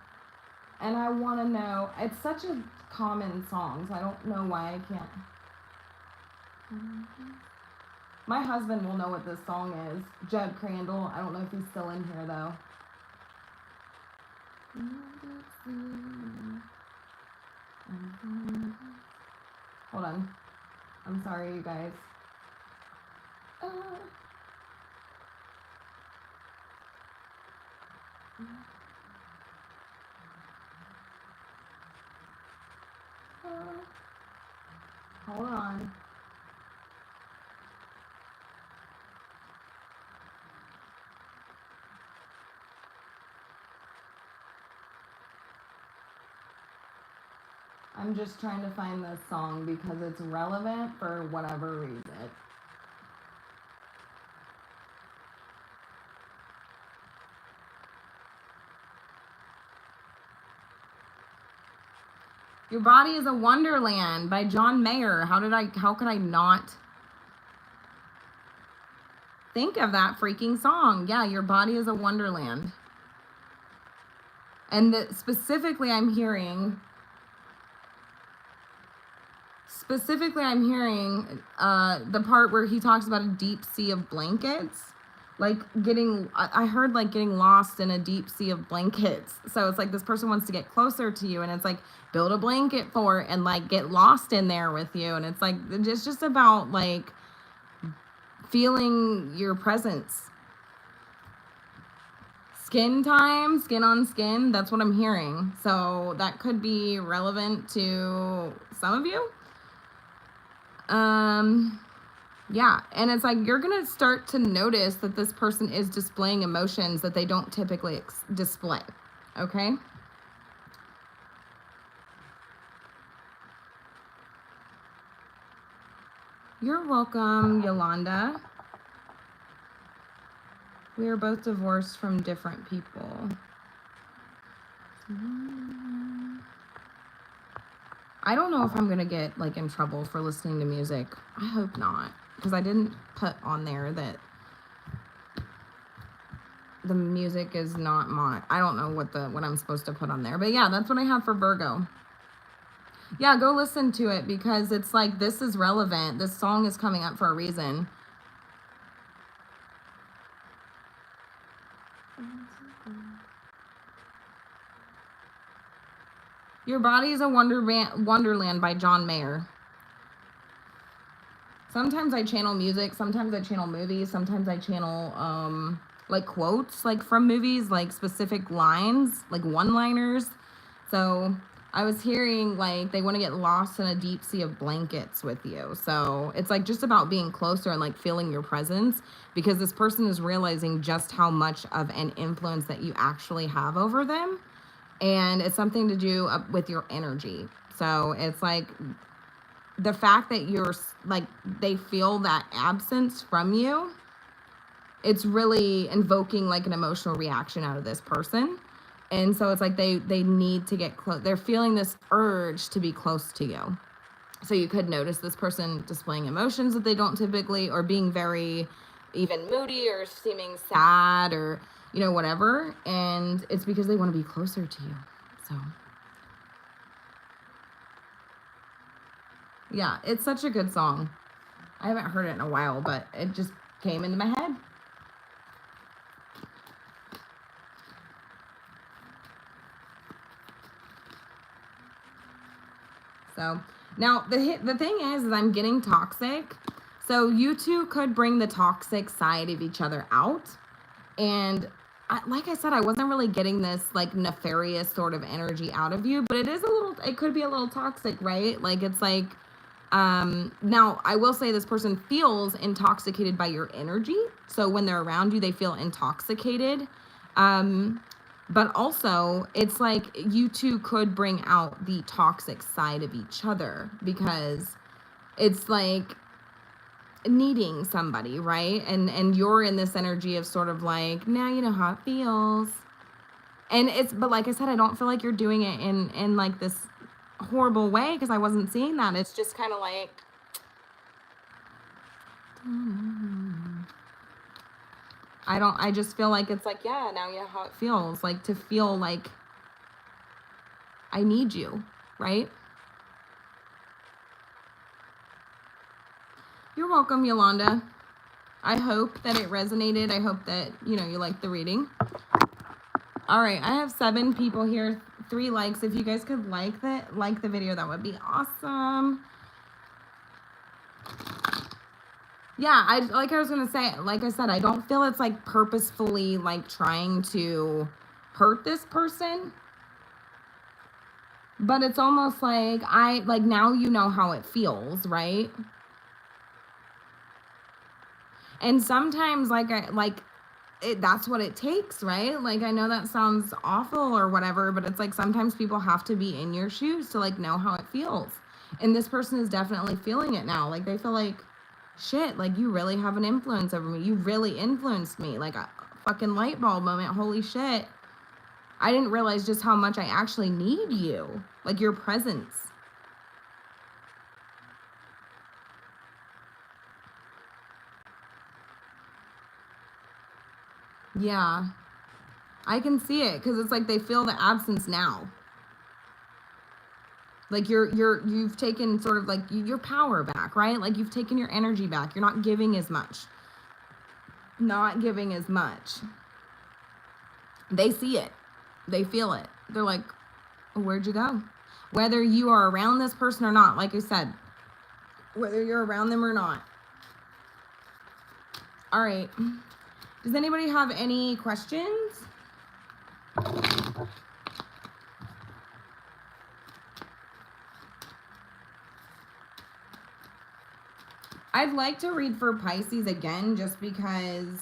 and I want to know... It's such a common song, so I don't know why I can't... My husband will know what this song is. Judd Crandall. I don't know if he's still in here, though. Hold on. I'm sorry, you guys. Hold on. I'm just trying to find this song because it's relevant for whatever reason. Your Body is a Wonderland by John Mayer. How could I not think of that freaking song? Yeah, Your Body is a Wonderland. And specifically I'm hearing the part where he talks about a deep sea of blankets. like I heard like getting lost in a deep sea of blankets. So it's like this person wants to get closer to you, and it's like build a blanket for it and like get lost in there with you. And it's like it's just about like feeling your presence. Skin time, skin on skin, that's what I'm hearing. So that could be relevant to some of you. Yeah, and it's like you're gonna start to notice that this person is displaying emotions that they don't typically display. Okay. You're welcome, Yolanda. We are both divorced from different people. I don't know if I'm gonna get like in trouble for listening to music. I hope not, because I didn't put on there that the music is not mine. I don't know what I'm supposed to put on there, but yeah, that's what I have for Virgo. Yeah, go listen to it, because it's like this is relevant. This song is coming up for a reason. Your Body is a Wonderland by John Mayer. Sometimes I channel music, sometimes I channel movies, sometimes I channel like quotes like from movies, like specific lines, like one-liners. So I was hearing like they want to get lost in a deep sea of blankets with you. So it's like just about being closer and like feeling your presence, because this person is realizing just how much of an influence that you actually have over them. And it's something to do with your energy. So it's like the fact that you're like, they feel that absence from you, it's really invoking like an emotional reaction out of this person. And so it's like they need to get close. They're feeling this urge to be close to you. So you could notice this person displaying emotions that they don't typically, or being very even moody or seeming sad, or you know, whatever. And it's because they want to be closer to you. So yeah, it's such a good song. I haven't heard it in a while, but it just came into my head. So now the thing is I'm getting toxic. So you two could bring the toxic side of each other out. And like I said, I wasn't really getting this like nefarious sort of energy out of you, but it could be a little toxic, right? Like it's like, now I will say this person feels intoxicated by your energy. So when they're around you, they feel intoxicated. But also it's like you two could bring out the toxic side of each other, because it's like needing somebody, right? And you're in this energy of sort of like, now you know how it feels. And but like I said, I don't feel like you're doing it in like this horrible way, because I wasn't seeing that. It's just kind of like, I just feel like it's like, yeah, now you know how it feels, like to feel like I need you, right? You're welcome, Yolanda. I hope that it resonated. I hope that, you know, you liked the reading. All right, I have 7 people here, 3 likes. If you guys could like the video, that would be awesome. Yeah, like I was gonna say, like I said, I don't feel it's like purposefully like trying to hurt this person, but it's almost like now you know how it feels, right? And sometimes that's what it takes, right? Like I know that sounds awful or whatever, but it's like sometimes people have to be in your shoes to like know how it feels. And this person is definitely feeling it now. Like they feel like, shit, like you really have an influence over me. You really influenced me. Like a fucking light bulb moment. Holy shit. I didn't realize just how much I actually need you. Like your presence. Yeah. I can see it, because it's like they feel the absence now. Like you've taken sort of like your power back, right? Like you've taken your energy back. You're not giving as much. not giving as much. They see it. They feel it. They're like, where'd you go? Whether you are around this person or not, like I said, whether you're around them or not. All right. Does anybody have any questions? I'd like to read for Pisces again just because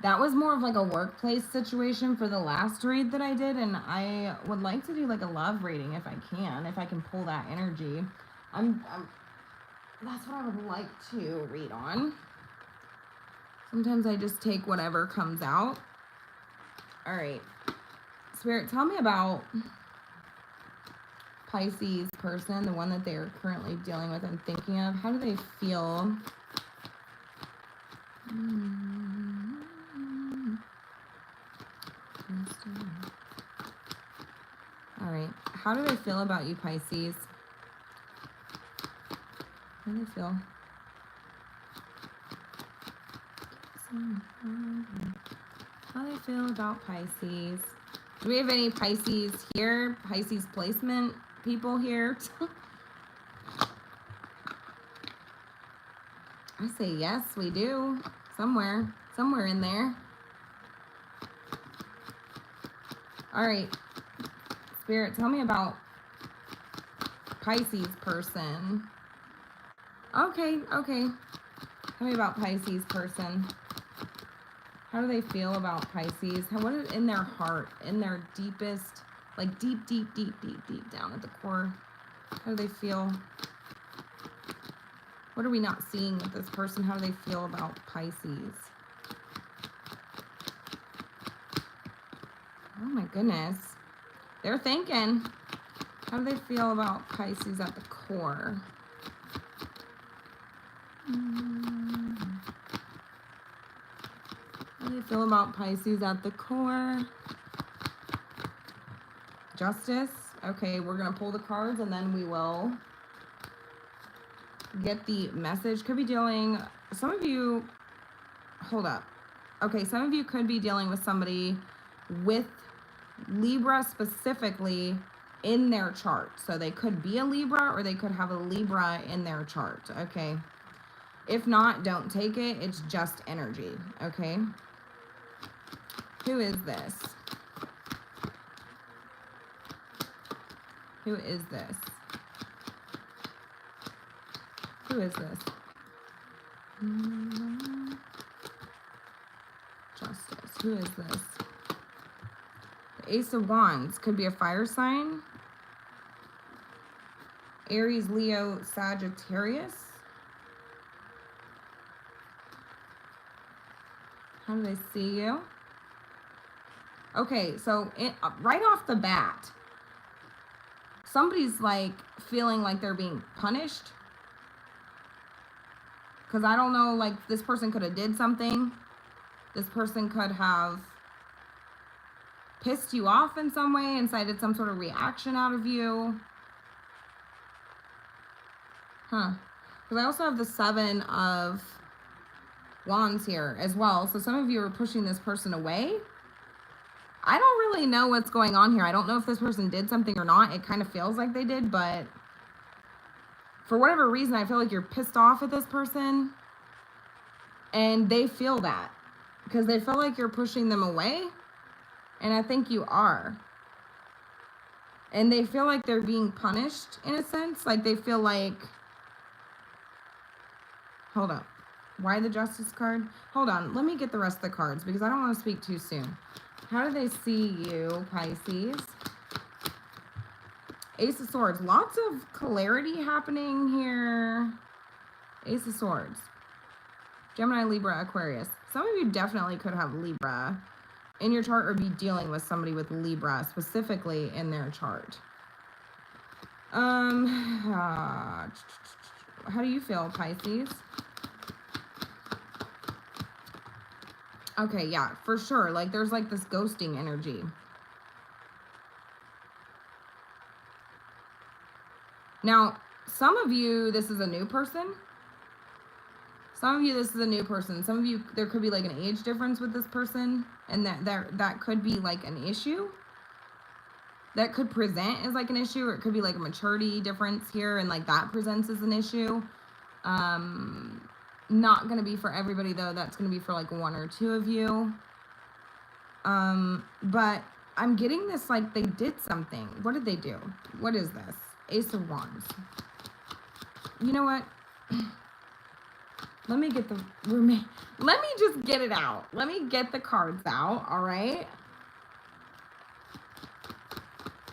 that was more of like a workplace situation for the last read that I did, and I would like to do like a love reading if I can pull that energy. That's what I would like to read on. Sometimes I just take whatever comes out. All right. Spirit, tell me about Pisces person, the one that they are currently dealing with and thinking of. How do they feel? All right. How do they feel about you, Pisces? How do they feel? How do they feel about Pisces? Do we have any Pisces here? Pisces placement people here? I say yes, we do. Somewhere in there. All right. Spirit, tell me about Pisces person. Okay. Tell me about Pisces person. How do they feel about Pisces? What is in their heart, in their deepest, like deep down at the core? How do they feel? What are we not seeing with this person? How do they feel about Pisces? Oh my goodness. They're thinking. How do they feel about Pisces at the core? How do they feel about Pisces at the core? Justice. Okay, we're going to pull the cards and then we will get the message. Could be dealing, some of you, hold up. Okay, some of you could be dealing with somebody with Libra specifically in their chart. So they could be a Libra or they could have a Libra in their chart. Okay. If not, don't take it. It's just energy. Okay. Who is this? Who is this? Who is this? Justice. Who is this? The Ace of Wands could be a fire sign. Aries, Leo, Sagittarius. How do they see you? Okay, so right off the bat, somebody's like feeling like they're being punished. Because I don't know, like this person could have did something. This person could have pissed you off in some way, incited some sort of reaction out of you. Because I also have the Seven of Wands here as well. So some of you are pushing this person away. I don't really know what's going on here. I don't know if this person did something or not. It kind of feels like they did, but for whatever reason, I feel like you're pissed off at this person. And they feel that. Because they feel like you're pushing them away. And I think you are. And they feel like they're being punished in a sense. Like they feel like... Hold up. Why the Justice card? Hold on. Let me get the rest of the cards because I don't want to speak too soon. How do they see you, Pisces? Ace of Swords. Lots of clarity happening here. Ace of Swords. Gemini, Libra, Aquarius. Some of you definitely could have Libra in your chart or be dealing with somebody with Libra specifically in their chart. How do you feel, Pisces? Okay, yeah, for sure. Like, there's like this ghosting energy. Now, some of you, this is a new person. Some of you, this is a new person. Some of you, there could be like an age difference with this person, and that could be like an issue. That could present as like an issue, or it could be like a maturity difference here, and like that presents as an issue. Not gonna be for everybody though. That's gonna be for like one or two of you. But I'm getting this like they did something. What did they do? What is this? Ace of Wands. You know what? Let me get the let me just get it out. Let me get the cards out, all right?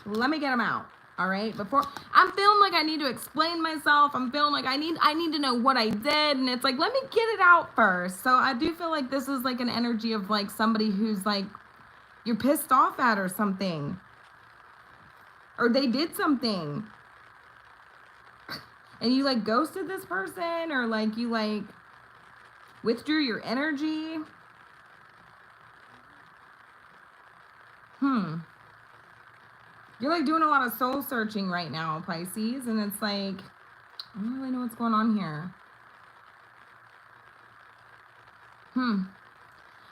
Let me get them out, all right? Before I'm feeling like I need to explain myself. I'm feeling like I need to know what I did, and it's like, let me get it out first. So I do feel like this is like an energy of like somebody who's like you're pissed off at or something. Or they did something. And you like ghosted this person, or like you like withdrew your energy. You're like doing a lot of soul searching right now, Pisces, and it's like, I don't really know what's going on here.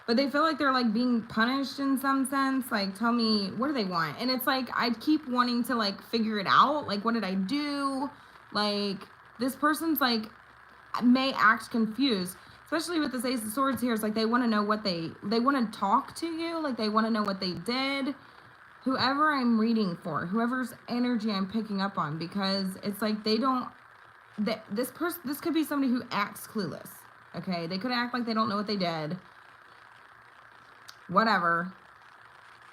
But they feel like they're like being punished in some sense. Like, tell me, what do they want? And it's like, I keep wanting to like figure it out. Like, what did I do? Like, this person's like, may act confused. Especially with this Ace of Swords here. It's like they want to know what they want to talk to you. Like, they want to know what they did. Whoever I'm reading for, whoever's energy I'm picking up on, because it's like they don't, this could be somebody who acts clueless, okay? They could act like they don't know what they did, whatever,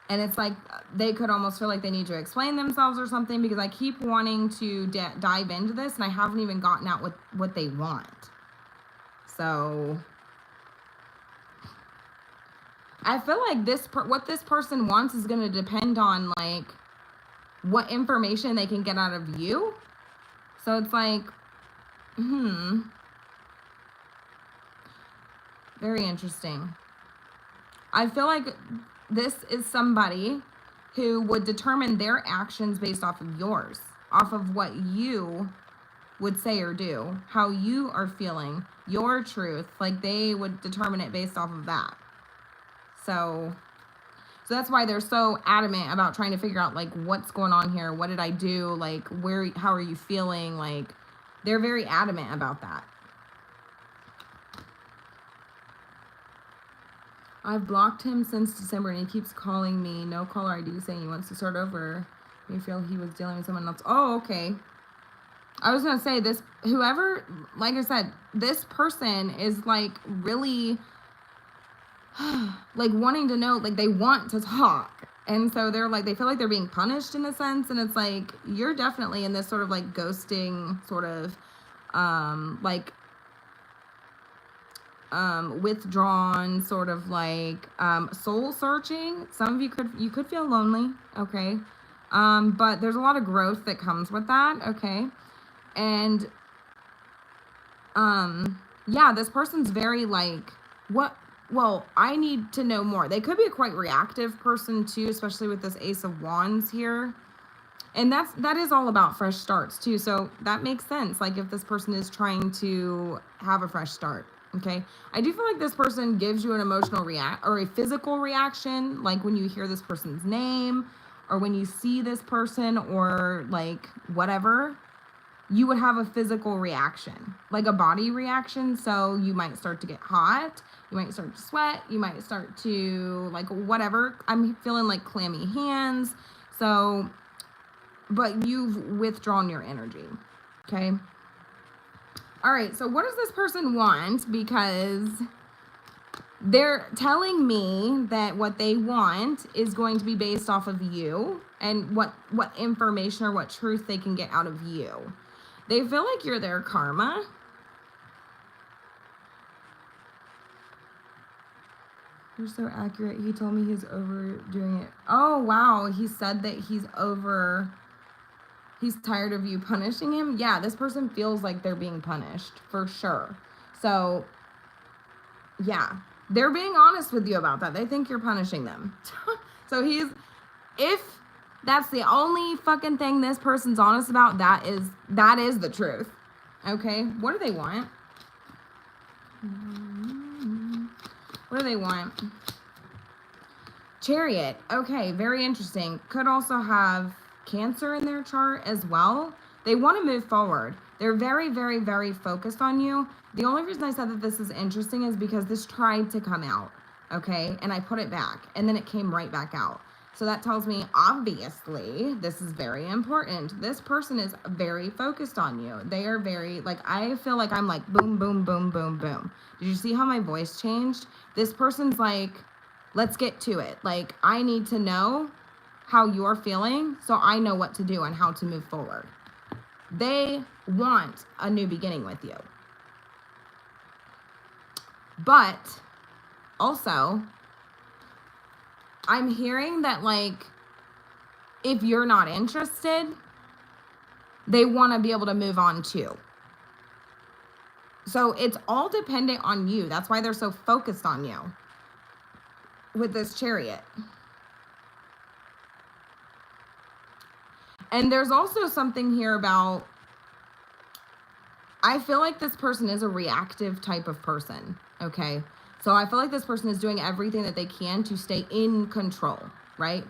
and it's like they could almost feel like they need to explain themselves or something, because I keep wanting to dive into this, and I haven't even gotten out what they want. So I feel like what this person wants is going to depend on like what information they can get out of you. So it's like, very interesting. I feel like this is somebody who would determine their actions based off of yours, off of what you would say or do, how you are feeling, your truth. Like they would determine it based off of that. So that's why they're so adamant about trying to figure out like what's going on here. What did I do? Like how are you feeling? Like they're very adamant about that. I've blocked him since December and he keeps calling me. No caller ID saying he wants to start over. You feel he was dealing with someone else. Oh, okay. I was going to say this, whoever, like I said, this person is like really like wanting to know, like they want to talk, and so they're like, they feel like they're being punished in a sense, and it's like you're definitely in this sort of like ghosting sort of withdrawn sort of like soul searching. Some of you could feel lonely, okay, but there's a lot of growth that comes with that, okay, and yeah, this person's very like, well, I need to know more. They could be a quite reactive person too, especially with this Ace of Wands here. And that is all about fresh starts too. So that makes sense. Like if this person is trying to have a fresh start, okay? I do feel like this person gives you an emotional or a physical reaction, like when you hear this person's name or when you see this person or like whatever, you would have a physical reaction, like a body reaction. So you might start to get hot. You might start to sweat. You might start to like whatever. I'm feeling like clammy hands. So, but you've withdrawn your energy. Okay. All right. So what does this person want? Because they're telling me that what they want is going to be based off of you and what information or what truth they can get out of you. They feel like you're their karma. You're so accurate. He told me he's overdoing it. Oh, wow. He said that he's tired of you punishing him. Yeah, this person feels like they're being punished for sure. So, yeah, they're being honest with you about that. They think you're punishing them. So if that's the only fucking thing this person's honest about, that is the truth. Okay, what do they want? What do they want? Chariot. Okay, very interesting. Could also have Cancer in their chart as well. They want to move forward. They're very, very, very focused on you. The only reason I said that this is interesting is because this tried to come out, okay? And I put it back, and then it came right back out. So that tells me, obviously, this is very important. This person is very focused on you. They are very, like, I feel like I'm like, boom, boom, boom, boom, boom. Did you see how my voice changed? This person's like, let's get to it. Like, I need to know how you're feeling so I know what to do and how to move forward. They want a new beginning with you. But also, I'm hearing that, like, if you're not interested, they want to be able to move on too. So it's all dependent on you. That's why they're so focused on you with this Chariot. And there's also something here about, I feel like this person is a reactive type of person, okay? So I feel like this person is doing everything that they can to stay in control, right?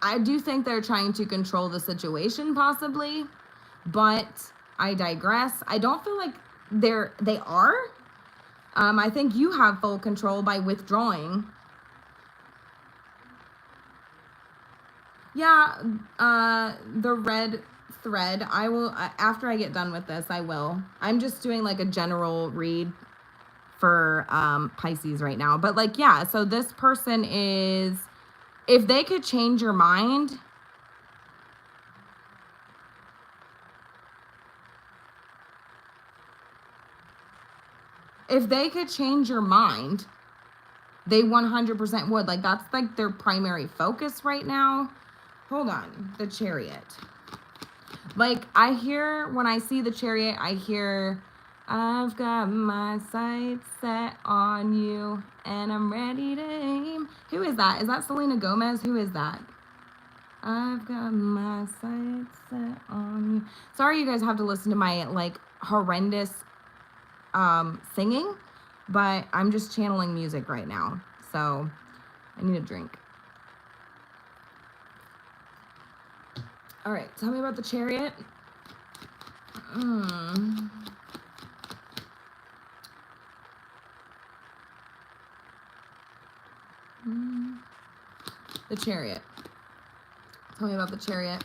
I do think they're trying to control the situation possibly, but I digress. I don't feel like they are. I think you have full control by withdrawing. Yeah, the red thread, I will, after I get done with this, I will. I'm just doing like a general read for Pisces right now. But like, yeah, so this person is, if they could change your mind, they 100% would. Like, that's like their primary focus right now. Hold on, the Chariot. Like, I hear, when I see the Chariot, I hear, I've got my sights set on you, and I'm ready to aim. Who is that? Is that Selena Gomez? Who is that? I've got my sights set on you. Sorry you guys have to listen to my, like, horrendous singing, but I'm just channeling music right now, so I need a drink. All right, tell me about the Chariot. The Chariot. Tell me about the Chariot.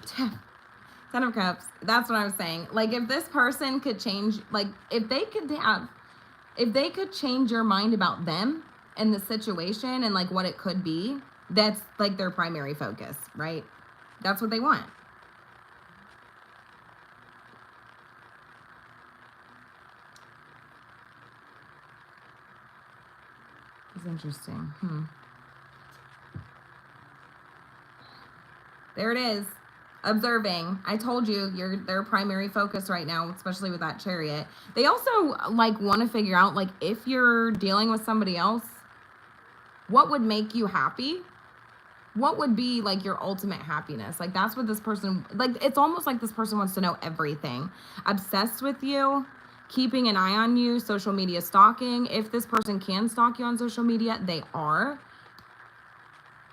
10 of Cups. That's what I was saying. Like, if this person could change, like, if they could change your mind about them and the situation and like what it could be, that's like their primary focus, right? That's what they want. It's interesting. There it is. Observing. I told you, you're their primary focus right now, especially with that Chariot. They also like want to figure out, like, if you're dealing with somebody else, what would make you happy? What would be like your ultimate happiness? Like, that's what this person, like, it's almost like this person wants to know everything. Obsessed with you, keeping an eye on you, social media stalking. If this person can stalk you on social media, they are.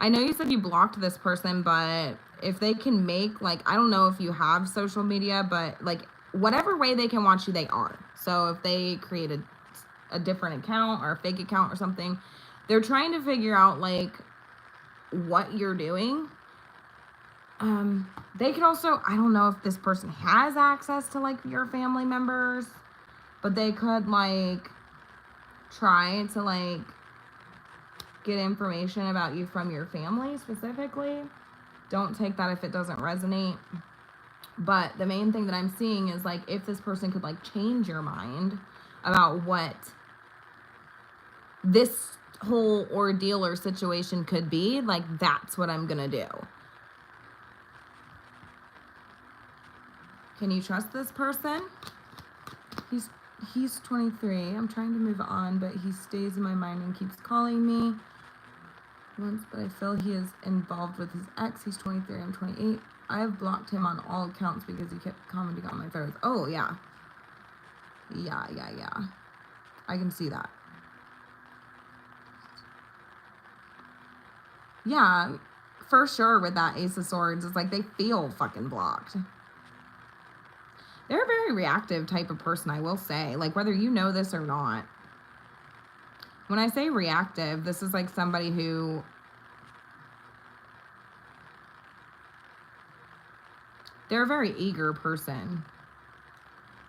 I know you said you blocked this person, but if they can make, like, I don't know if you have social media, but like whatever way they can watch you, they are. So if they created a different account or a fake account or something, they're trying to figure out like what you're doing. They could also, I don't know if this person has access to like your family members, but they could like try to like get information about you from your family specifically. Don't take that if it doesn't resonate. But the main thing that I'm seeing is like, if this person could like change your mind about what this whole ordeal or situation could be, like, that's what I'm gonna do. Can you trust this person? He's 23. I'm trying to move on, but he stays in my mind and keeps calling me once, but I feel he is involved with his ex. He's 23, I'm 28. I have blocked him on all accounts because he kept commenting on my photos. Oh, yeah. Yeah. I can see that. Yeah, for sure with that Ace of Swords, it's like they feel fucking blocked. They're a very reactive type of person, I will say. Like, whether you know this or not. When I say reactive, this is like somebody who... They're a very eager person.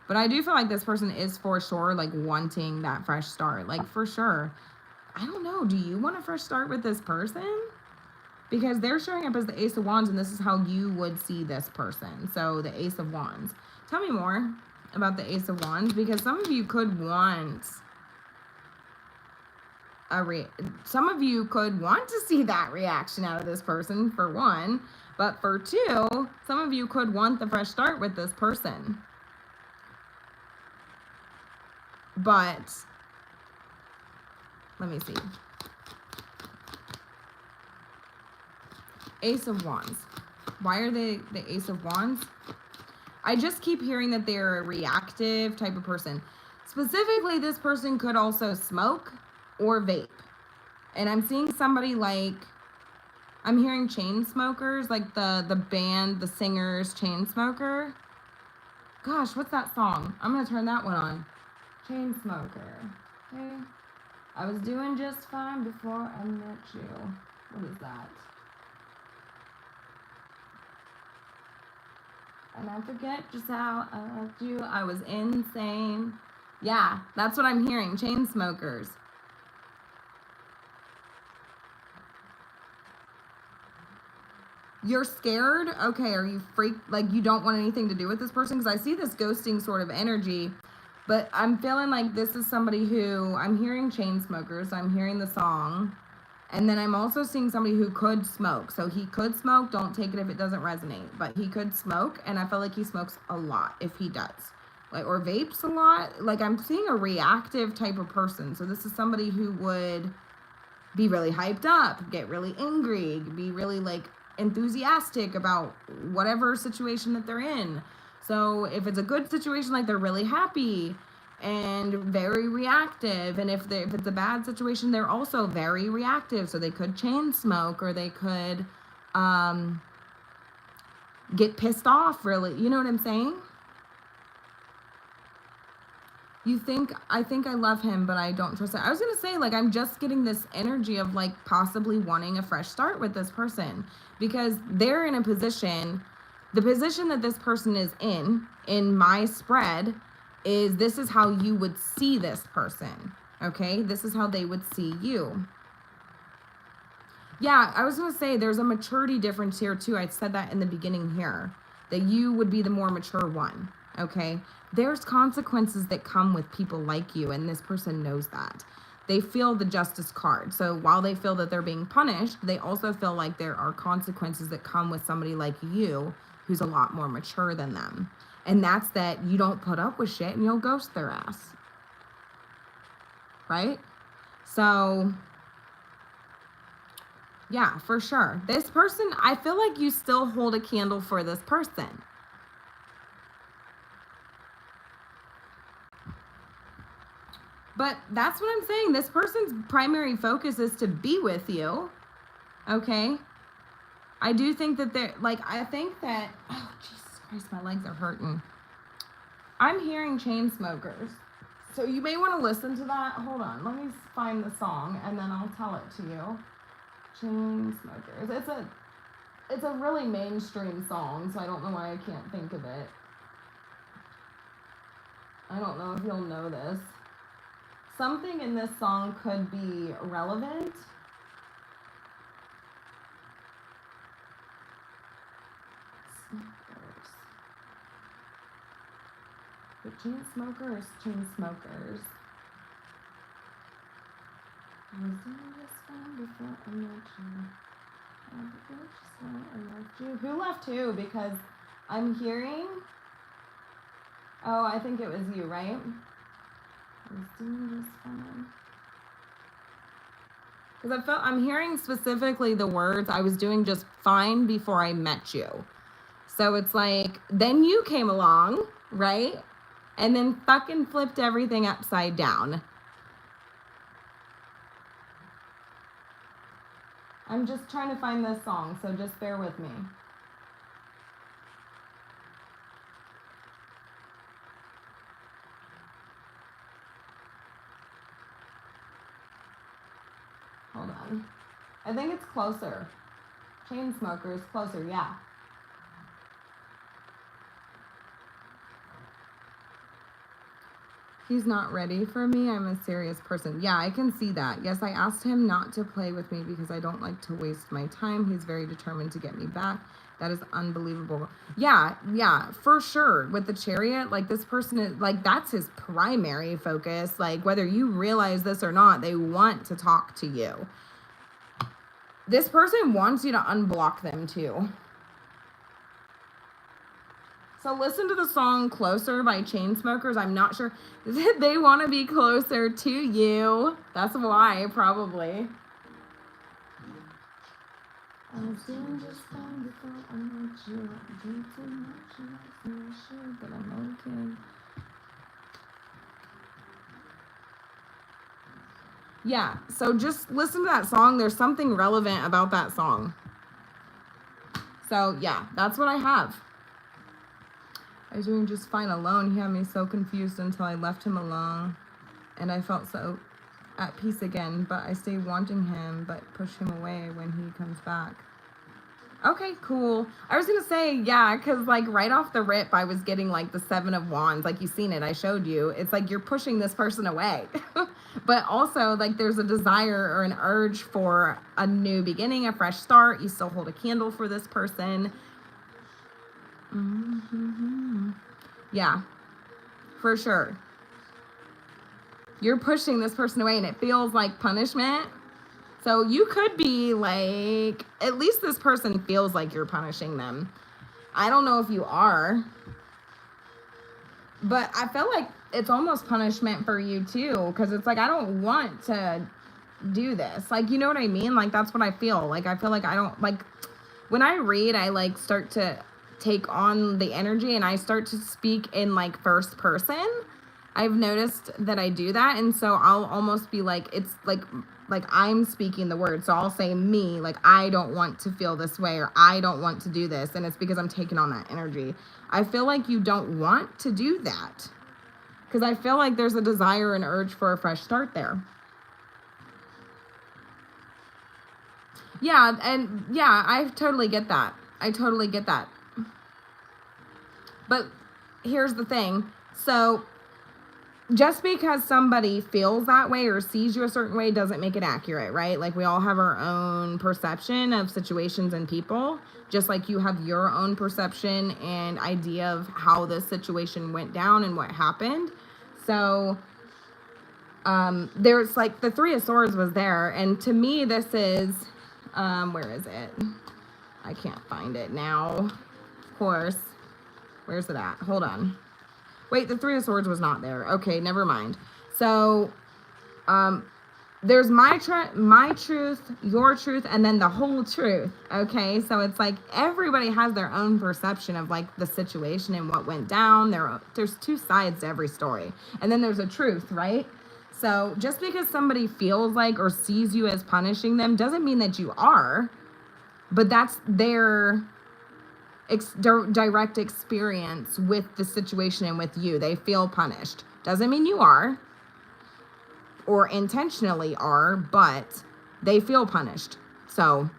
But I do feel like this person is for sure, like, wanting that fresh start. Like, for sure. I don't know. Do you want a fresh start with this person? Because they're showing up as the Ace of Wands, and this is how you would see this person. So, the Ace of Wands. Tell me more about the Ace of Wands, because some of you could want some of you could want to see that reaction out of this person, for one. But for two, some of you could want the fresh start with this person. But, let me see. Ace of Wands. Why are they the Ace of Wands? I just keep hearing that they're a reactive type of person. Specifically, this person could also smoke or vape. And I'm seeing somebody like, I'm hearing chain smokers, like the band, the singers, Chainsmoker. Gosh, what's that song? I'm going to turn that one on. Chainsmoker. Okay. I was doing just fine before I met you. What is that? And I forget just how I loved you. I was insane. Yeah, that's what I'm hearing. Chainsmokers. You're scared? Okay, are you freaked? Like, you don't want anything to do with this person? Because I see this ghosting sort of energy. But I'm feeling like this is somebody who... I'm hearing Chainsmokers. So I'm hearing the song. And then I'm also seeing somebody who could smoke. So he could smoke. Don't take it if it doesn't resonate. But he could smoke. And I feel like he smokes a lot if he does. Like, or vapes a lot. Like, I'm seeing a reactive type of person. So this is somebody who would be really hyped up. Get really angry. Be really, like, enthusiastic about whatever situation that they're in. So if it's a good situation, like, they're really happy and very reactive. And if it's a bad situation, they're also very reactive. So they could chain smoke, or they could get pissed off, really. You know what I'm saying? I think I love him, but I don't trust it. I was going to say, like, I'm just getting this energy of, like, possibly wanting a fresh start with this person, because they're in a position, the position that this person is in my spread, is this is how you would see this person, okay? This is how they would see you. Yeah, I was going to say, there's a maturity difference here, too. I said that in the beginning here, that you would be the more mature one, okay? There's consequences that come with people like you, and this person knows that. They feel the justice card. So while they feel that they're being punished, they also feel like there are consequences that come with somebody like you who's a lot more mature than them. And that's that you don't put up with shit and you'll ghost their ass. Right? So, yeah, for sure. This person, I feel like you still hold a candle for this person. But that's what I'm saying. This person's primary focus is to be with you. Okay? I do think that they're, like, I think that, oh, Jesus Christ, my legs are hurting. I'm hearing Chainsmokers. So you may want to listen to that. Hold on. Let me find the song, and then I'll tell it to you. Chainsmokers. It's a really mainstream song, so I don't know why I can't think of it. I don't know if you'll know this. Something in this song could be relevant. Smokers. The Chainsmokers, Chainsmokers. I was doing this fine before I met you. I forget just how I left you. Who left who? Because I'm hearing... Oh, I think it was you, right? I was doing this fine. Because I'm hearing specifically the words, I was doing just fine before I met you. So it's like, then you came along, right? And then fucking flipped everything upside down. I'm just trying to find this song, so just bear with me. Hold on. I think it's Closer. Chainsmokers, Closer, yeah. He's not ready for me. I'm a serious person. Yeah, I can see that. Yes, I asked him not to play with me because I don't like to waste my time. He's very determined to get me back. That is unbelievable. Yeah, for sure. With the Chariot, like this person is like, that's his primary focus. Like whether you realize this or not, they want to talk to you. This person wants you to unblock them too. So listen to the song Closer by Chainsmokers. I'm not sure. They want to be closer to you. That's why, probably. I was doing just fine before I met you. I drink too much and I feel sure that I'm okay. Yeah, so just listen to that song. There's something relevant about that song. So yeah, that's what I have. I was doing just fine alone. He had me so confused until I left him alone. And I felt so at peace again. But I stay wanting him, but push him away when he comes back. Okay, cool. I was going to say, yeah, because like right off the rip, I was getting like the 7 of Wands. Like you've seen it. I showed you. It's like you're pushing this person away. But also like there's a desire or an urge for a new beginning, a fresh start. You still hold a candle for this person. Mm-hmm. Yeah, for sure. You're pushing this person away and it feels like punishment. So you could be like, at least this person feels like you're punishing them. I don't know if you are, but I feel like it's almost punishment for you too. Because it's like, I don't want to do this. Like, you know what I mean? Like, that's what I feel. Like, I feel like I don't, like, when I read, I like start to take on the energy and I start to speak in like first person. I've noticed that I do that, and so I'll almost be like, it's like I'm speaking the word. So I'll say me, like I don't want to feel this way or I don't want to do this, and it's because I'm taking on that energy. I feel like you don't want to do that because I feel like there's a desire and urge for a fresh start there. Yeah, and yeah, I totally get that. I totally get that. But here's the thing. So just because somebody feels that way or sees you a certain way doesn't make it accurate, right? Like we all have our own perception of situations and people, just like you have your own perception and idea of how this situation went down and what happened. So there's like the 3 of Swords was there. And to me, this is, where is it? I can't find it now. Of course. Where's it at? Hold on. Wait, the 3 of Swords was not there. Okay, never mind. So, there's my truth, your truth, and then the whole truth. Okay, so it's like everybody has their own perception of like the situation and what went down. There's 2 sides to every story, and then there's a truth, right? So just because somebody feels like or sees you as punishing them doesn't mean that you are, but that's their direct experience with the situation and with you. They feel punished. Doesn't mean you are or intentionally are, but they feel punished. So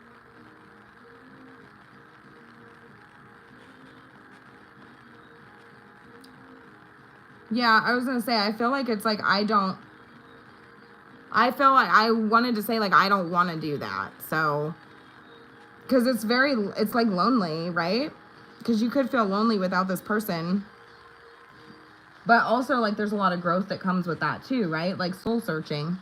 yeah, I was gonna say, I feel like it's like I feel like I wanted to say like I don't want to do that. So because it's like lonely, right? Because you could feel lonely without this person. But also, like, there's a lot of growth that comes with that, too, right? Like, soul searching.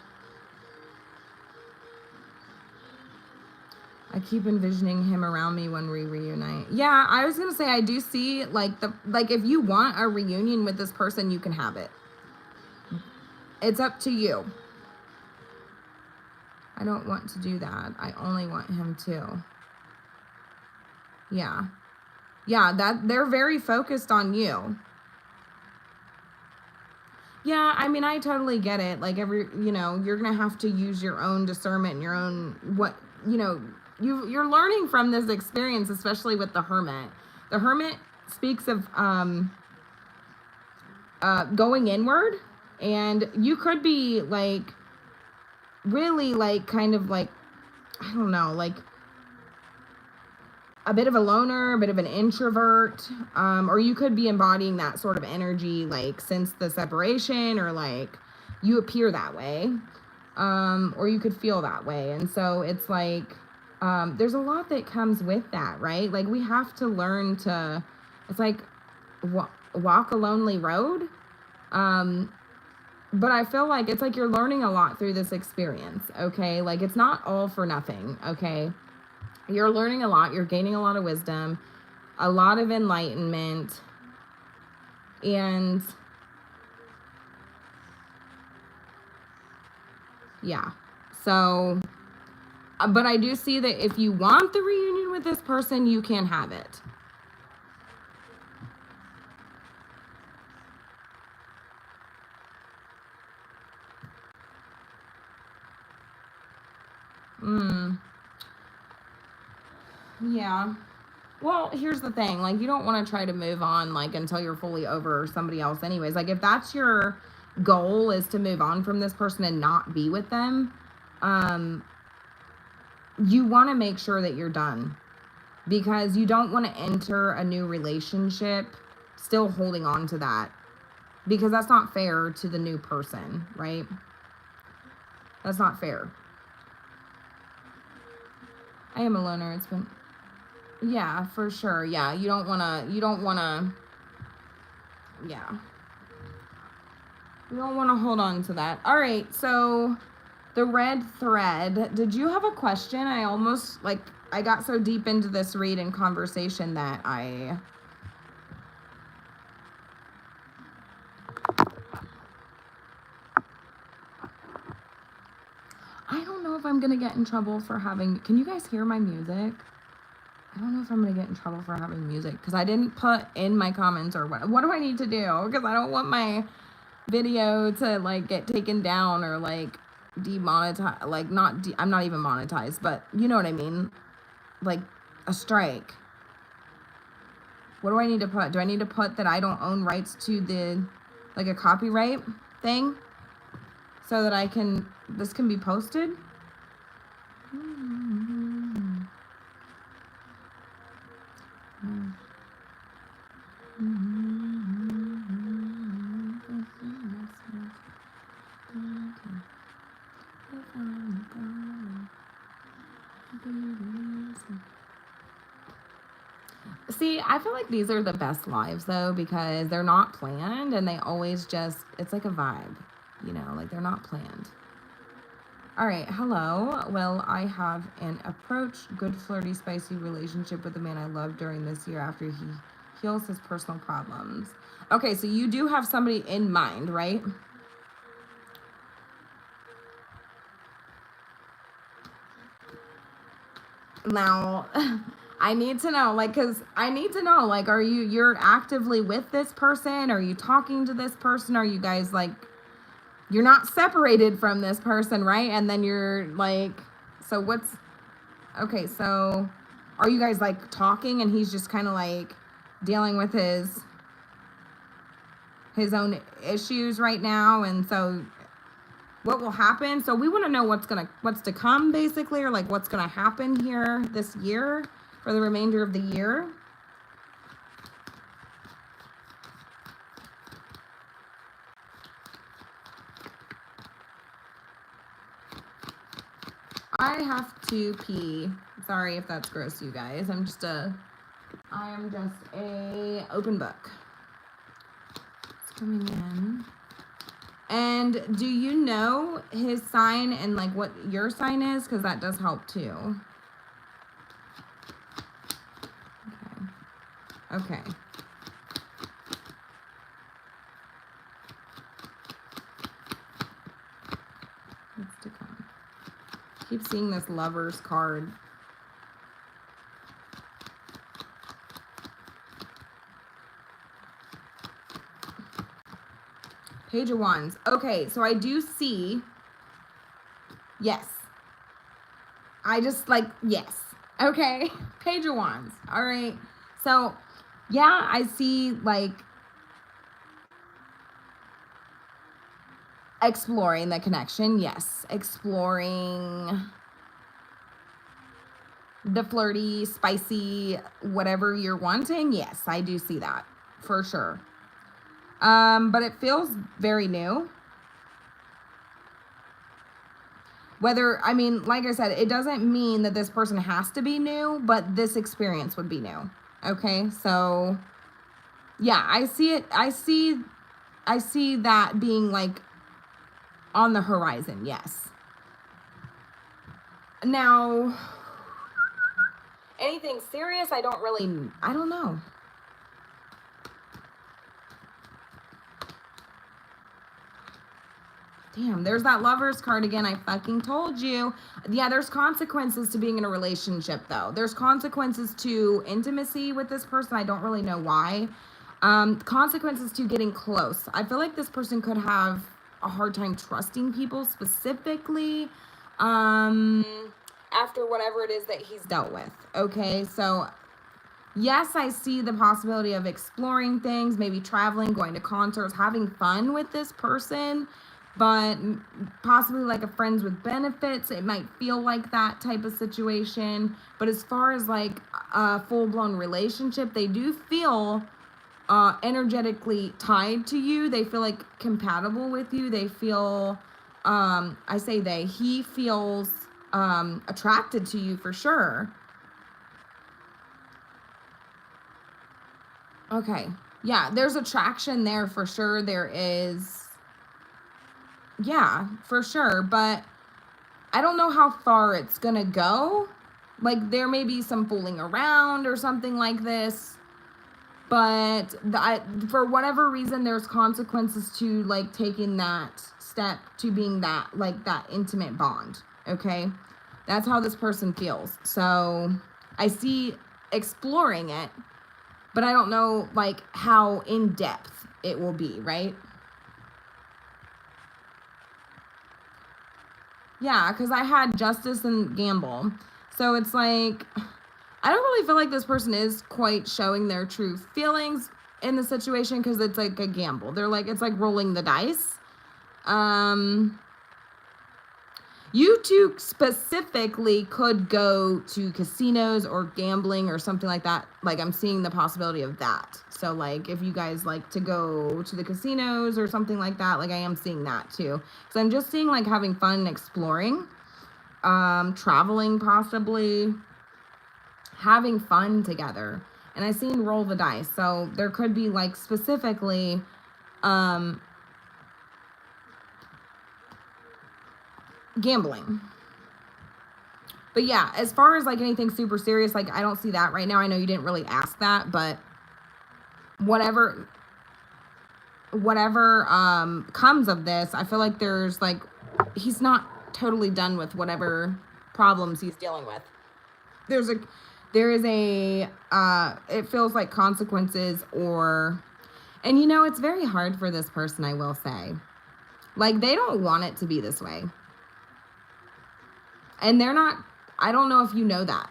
I keep envisioning him around me when we reunite. Yeah, I was going to say, I do see, like, if you want a reunion with this person, you can have it. It's up to you. I don't want to do that. I only want him to. Yeah. Yeah, that they're very focused on you. Yeah, I mean, I totally get it. Like you're going to have to use your own discernment and your own, you're learning from this experience, especially with the Hermit. The Hermit speaks of going inward, and you could be like really like kind of like, I don't know, like a bit of a loner, a bit of an introvert, or you could be embodying that sort of energy like since the separation, or like you appear that way, or you could feel that way. And so it's like there's a lot that comes with that, right? Like we have to learn to, it's like walk a lonely road. But I feel like it's like you're learning a lot through this experience, okay? Like it's not all for nothing, okay? You're learning a lot, you're gaining a lot of wisdom, a lot of enlightenment, and yeah. So, but I do see that if you want the reunion with this person, you can have it. Yeah. Well, here's the thing. Like, you don't want to try to move on, like, until you're fully over somebody else anyways. Like, if that's your goal, is to move on from this person and not be with them, you want to make sure that you're done. Because you don't want to enter a new relationship still holding on to that. Because that's not fair to the new person, right? That's not fair. I am a loner. It's been... Yeah, for sure. Yeah, you don't want to, yeah. You don't want to hold on to that. All right, so the red thread. Did you have a question? I almost, like, I got so deep into this read and conversation that I don't know if I'm going to get in trouble for having, can you guys hear my music? I don't know if I'm going to get in trouble for having music, because I didn't put in my comments or what do I need to do? Because I don't want my video to like get taken down or like demonetized, like I'm not even monetized, but you know what I mean? Like a strike. What do I need to put? Do I need to put that I don't own rights to the, like a copyright thing, so that I can, this can be posted? See, I feel like these are the best lives though, because they're not planned and they always just, it's like a vibe, you know, like they're not planned. All right, hello. Well, I have an approach, good, flirty, spicy relationship with the man I love during this year after he heals his personal problems. Okay, so you do have somebody in mind, right? Now, I need to know, like, because I need to know, like, you're actively with this person? Are you talking to this person? Are you guys, like, you're not separated from this person, right? And then you're, like, so what's, okay, so are you guys, like, talking and he's just kind of, like, dealing with his own issues right now? And so what will happen? So we want to know what's to come, basically, or, like, what's going to happen here this year for the remainder of the year. I have to pee. Sorry if that's gross, you guys. I am just a open book. It's coming in. And do you know his sign and like what your sign is? Because that does help too. Okay. What's to come? Keep seeing this Lover's card. Page of Wands. Okay, so I do see, yes. I just like, yes. Okay, Page of Wands. All right. So, yeah, I see like exploring the connection. Yes, exploring the flirty, spicy, whatever you're wanting. Yes, I do see that for sure. But it feels very new. Whether, I mean, like I said, it doesn't mean that this person has to be new, but this experience would be new. Okay, so yeah, I see it. I see that being like on the horizon. Yes. Now, anything serious? I don't know. Damn, there's that Lover's card again. I fucking told you. Yeah, there's consequences to being in a relationship, though. There's consequences to intimacy with this person. I don't really know why. Consequences to getting close. I feel like this person could have a hard time trusting people specifically after whatever it is that he's dealt with. Okay, so yes, I see the possibility of exploring things, maybe traveling, going to concerts, having fun with this person, but possibly like a friends with benefits. It might feel like that type of situation. But as far as like a full-blown relationship, they do feel energetically tied to you. They feel like compatible with you. They feel, he feels attracted to you for sure. Okay. Yeah, there's attraction there for sure. There is. Yeah, for sure. But I don't know how far it's going to go. Like, there may be some fooling around or something like this. But for whatever reason, there's consequences to, like, taking that step to being that, like, that intimate bond. Okay? That's how this person feels. So I see exploring it. But I don't know, like, how in-depth it will be, right? Yeah, because I had Justice and Gamble. So it's like, I don't really feel like this person is quite showing their true feelings in the situation because it's like a gamble. They're like, it's like rolling the dice. You two specifically could go to casinos or gambling or something like that. Like, I'm seeing the possibility of that. So, like, if you guys like to go to the casinos or something like that, like, I am seeing that too. So I'm just seeing, like, having fun and exploring, traveling possibly, having fun together. And I seen roll the dice. So there could be, like, specifically, gambling. But yeah, as far as like anything super serious, like I don't see that right now. I know you didn't really ask that, but whatever comes of this, I feel like there's like, he's not totally done with whatever problems he's dealing with. It feels like consequences and you know, it's very hard for this person, I will say. Like, they don't want it to be this way. And I don't know if you know that.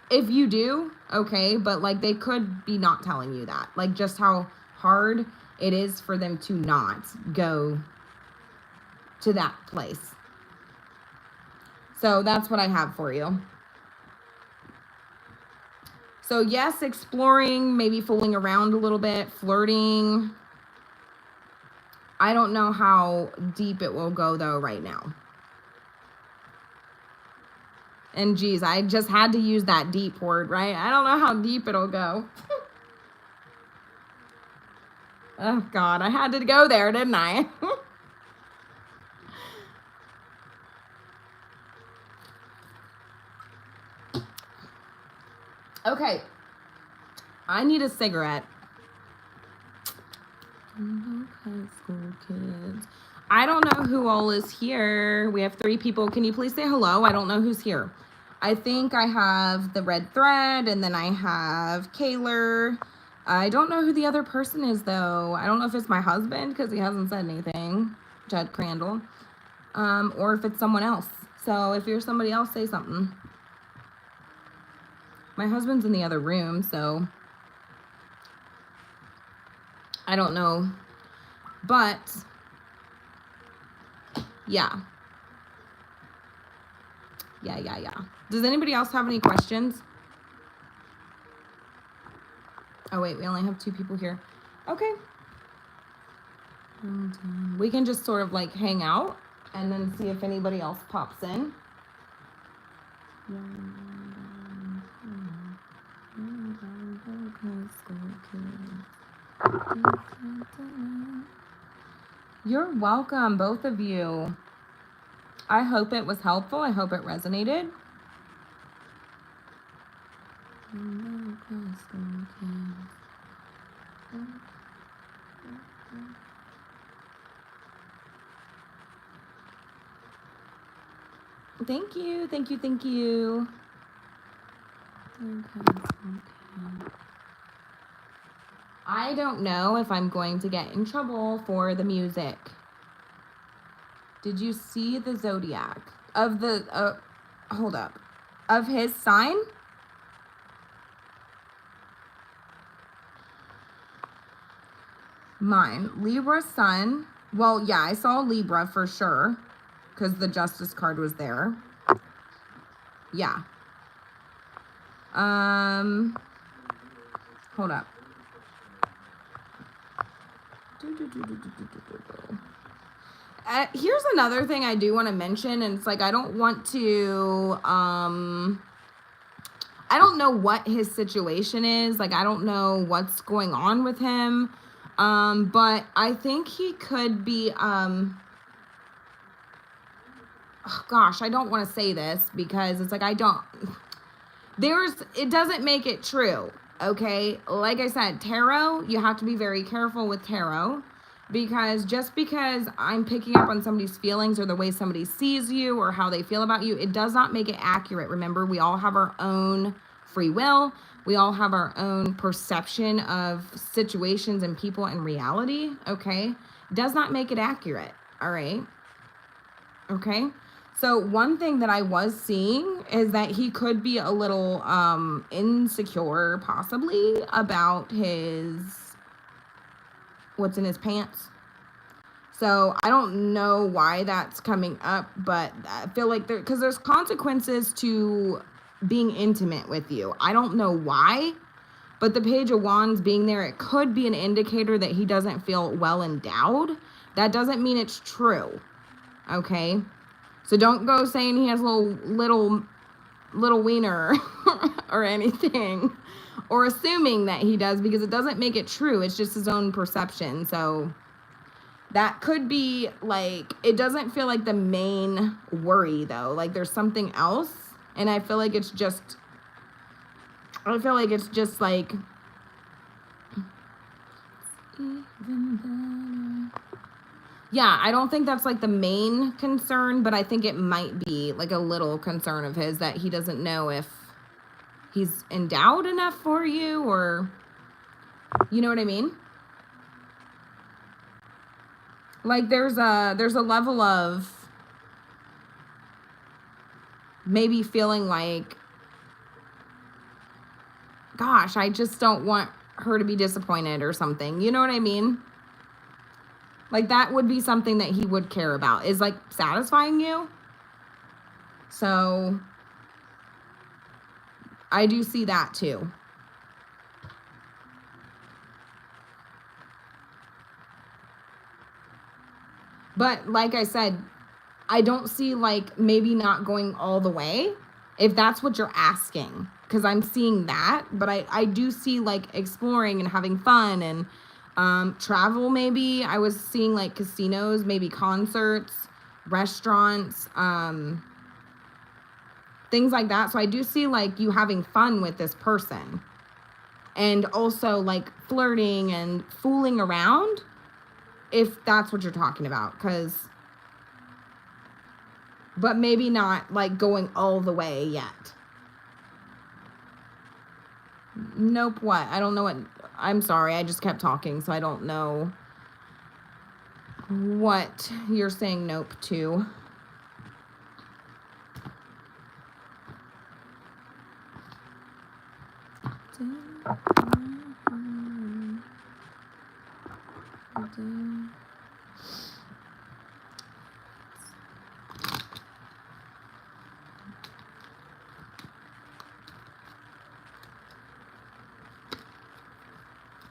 If you do, okay, but like they could be not telling you that. Like just how hard it is for them to not go to that place. So that's what I have for you. So yes, exploring, maybe fooling around a little bit, flirting. I don't know how deep it will go though right now. And geez, I just had to use that deep word, right? I don't know how deep it'll go. Oh God, I had to go there, didn't I? Okay. I need a cigarette. High school kids. I don't know who all is here. We have 3 people. Can you please say hello? I don't know who's here. I think I have the red thread, and then I have Kaylor. I don't know who the other person is, though. I don't know if it's my husband, because he hasn't said anything, Judd Crandall, or if it's someone else. So if you're somebody else, say something. My husband's in the other room, so I don't know. But yeah. Does anybody else have any questions? Oh wait, we only have 2 people here. Okay. We can just sort of like hang out and then see if anybody else pops in. You're welcome, both of you. I hope it was helpful. I hope it resonated. Thank you, thank you, thank you. Okay. I don't know if I'm going to get in trouble for the music. Did you see the zodiac of the, hold up, of his sign? Mine, Libra sun. Well, yeah, I saw Libra for sure because the Justice card was there. Yeah. Hold up. Here's another thing I do want to mention, and it's like I don't want to, I don't know what his situation is. Like, I don't know what's going on with him. But I think he could be, oh gosh, I don't want to say this because it's like, it doesn't make it true. Okay. Like I said, tarot, you have to be very careful with tarot because just because I'm picking up on somebody's feelings or the way somebody sees you or how they feel about you, it does not make it accurate. Remember, we all have our own free will. We all have our own perception of situations and people and reality. Okay. Does not make it accurate. All right. Okay. So one thing that I was seeing is that he could be a little insecure possibly about what's in his pants. So I don't know why that's coming up, but I feel like because there's consequences to being intimate with you. I don't know why, but the Page of Wands being there, it could be an indicator that he doesn't feel well endowed. That doesn't mean it's true. Okay. So don't go saying he has little wiener or anything, or assuming that he does, because it doesn't make it true. It's just his own perception. So that could be like, it doesn't feel like the main worry though. Like there's something else. And I feel like it's just like, yeah, I don't think that's like the main concern, but I think it might be like a little concern of his that he doesn't know if he's endowed enough for you, or you know what I mean? Like there's a level of maybe feeling like, gosh, I just don't want her to be disappointed or something. You know what I mean? Like that would be something that he would care about, is like satisfying you. So I do see that too. But like I said, I don't see like maybe not going all the way, if that's what you're asking, because I'm seeing that. But I do see like exploring and having fun and travel maybe. I was seeing like casinos, maybe concerts, restaurants, things like that. So I do see like you having fun with this person, and also like flirting and fooling around, if that's what you're talking about. But maybe not like going all the way yet. Nope. What? I don't know what. I'm sorry. I just kept talking, so I don't know what you're saying nope to.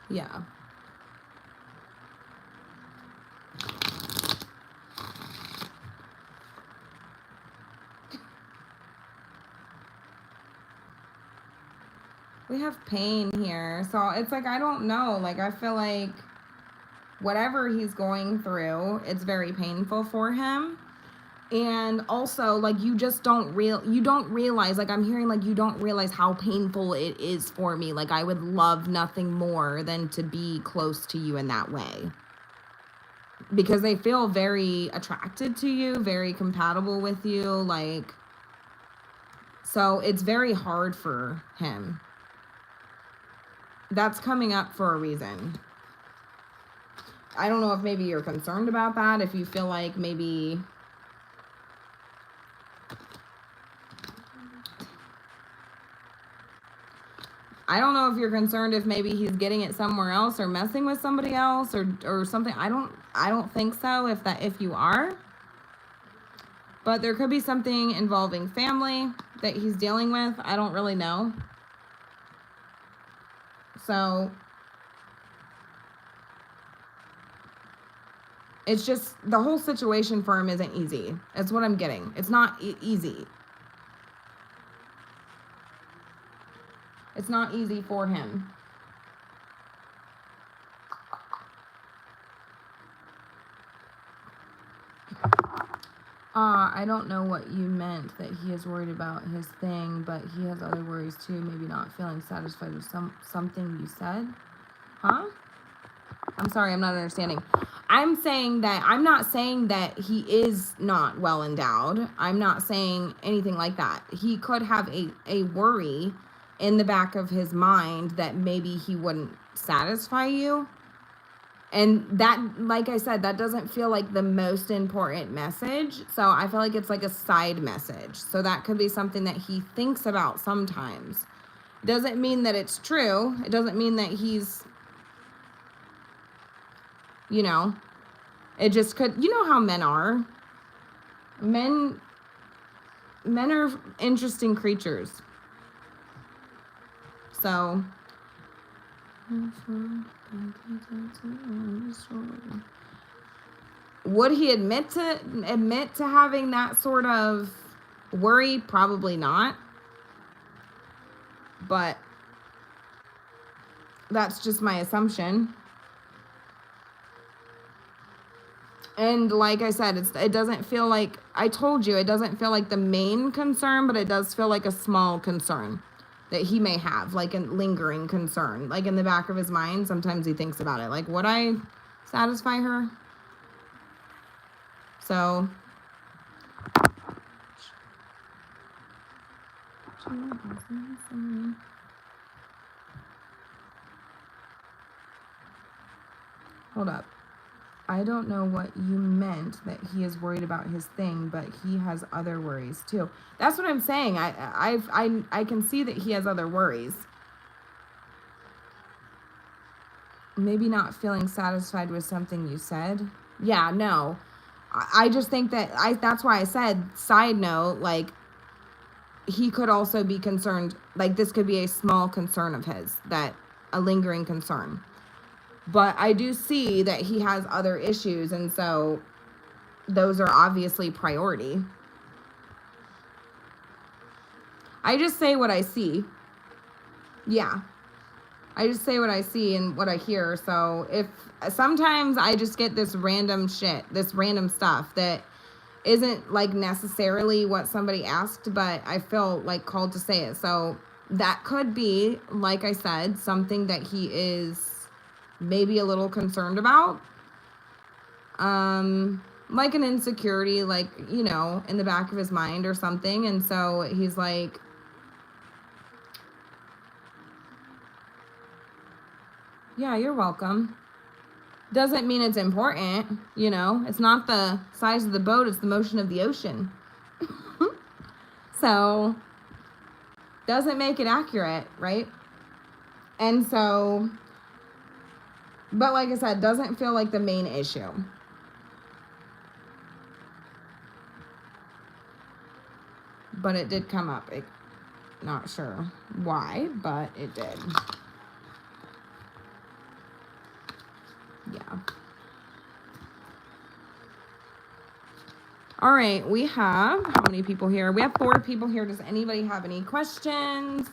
Yeah. We have pain here. So it's like, I don't know. Like, I feel like whatever he's going through, it's very painful for him. And also, like, you just don't realize, like, I'm hearing, like, you don't realize how painful it is for me. Like, I would love nothing more than to be close to you in that way. Because they feel very attracted to you, very compatible with you, like, so it's very hard for him. That's coming up for a reason. I don't know if maybe you're concerned about that, if you feel like maybe... I don't know if you're concerned if maybe he's getting it somewhere else or messing with somebody else or something. I don't think so if you are. But there could be something involving family that he's dealing with. I don't really know. So it's just the whole situation for him isn't easy. That's what I'm getting. It's not easy. It's not easy for him. I don't know what you meant that he is worried about his thing, but he has other worries too, maybe not feeling satisfied with something you said. Huh? I'm sorry, I'm not understanding. I'm not saying that he is not well endowed. I'm not saying anything like that. He could have a worry in the back of his mind that maybe he wouldn't satisfy you. And that, like I said, that doesn't feel like the most important message. So I feel like it's like a side message. So that could be something that he thinks about sometimes. Doesn't mean that it's true. It doesn't mean that he's, you know, it just could, you know how men are. Men are interesting creatures. So would he admit to having that sort of worry? Probably not. But that's just my assumption. And like I said, it doesn't feel like, I told you, it doesn't feel like the main concern, but it does feel like a small concern that he may have, like a lingering concern. Like in the back of his mind, sometimes he thinks about it. Like, would I satisfy her? So, hold up. I don't know what you meant that he is worried about his thing, but he has other worries too. That's what I'm saying. I can see that he has other worries. Maybe not feeling satisfied with something you said. Yeah, no. I just think that that's why I said, side note, like, he could also be concerned, like, this could be a small concern of his, that a lingering concern. But I do see that he has other issues, and so those are obviously priority. I just say what I see. Yeah. I just say what I see and what I hear. So if sometimes I just get this random shit, this random stuff that isn't like necessarily what somebody asked, but I feel like called to say it. So that could be, like I said, something that he is maybe a little concerned about. Like an insecurity, like, you know, in the back of his mind or something. And so he's like, yeah, you're welcome. Doesn't mean it's important, you know. It's not the size of the boat, it's the motion of the ocean. So, doesn't make it accurate, right? And so, but like I said, doesn't feel like the main issue. But it did come up. Not sure why, but it did. Yeah. All right, we have, how many people here? We have 4 people here. Does anybody have any questions?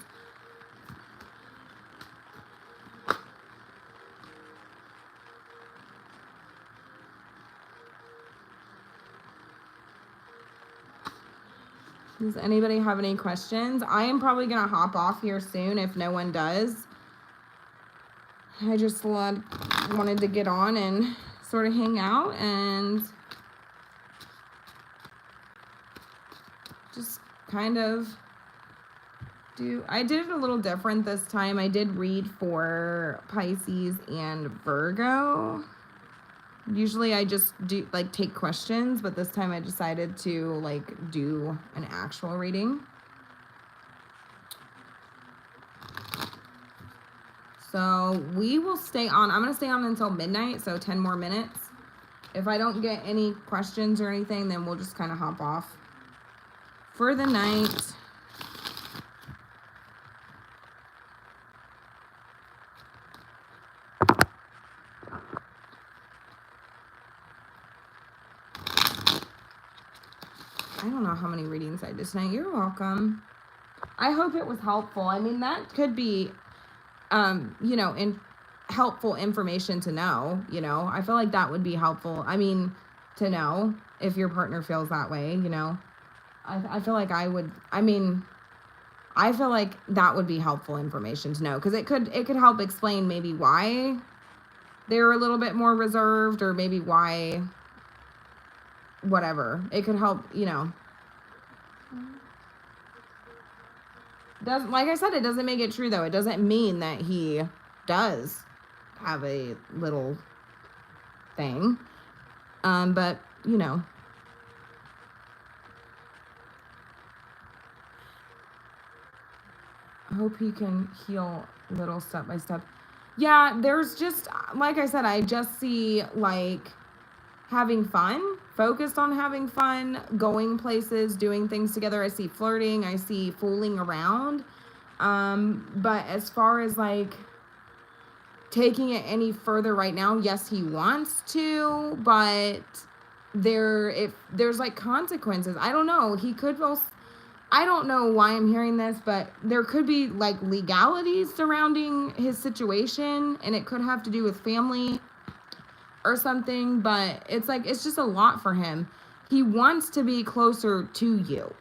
Does anybody have any questions? I am probably going to hop off here soon if no one does. I just wanted to get on and sort of hang out and just kind of I did it a little different this time. I did read for Pisces and Virgo. Usually I just do like take questions, but this time I decided to like do an actual reading. So we will stay on. I'm going to stay on until midnight, so 10 more minutes. If I don't get any questions or anything, then we'll just kind of hop off for the night. I don't know how many readings I did tonight. You're welcome. I hope it was helpful. I mean, that could be, you know, helpful information to know, you know. I feel like that would be helpful. I mean, to know if your partner feels that way, you know. I feel like I feel like that would be helpful information to know, because it could help explain maybe why they're a little bit more reserved, or maybe why, whatever. It could help, you know. Like I said, it doesn't make it true, though. It doesn't mean that he does have a little thing. But, you know. I hope he can heal little step by step. Yeah, there's just, like I said, I just see, like, having fun, focused on having fun, going places, doing things together. I see flirting, I see fooling around. But as far as, like, taking it any further right now, yes, he wants to, but there's, like, consequences. I don't know. He could both. I don't know why I'm hearing this, but there could be like legalities surrounding his situation, and it could have to do with family or something, but it's like, it's just a lot for him. He wants to be closer to you,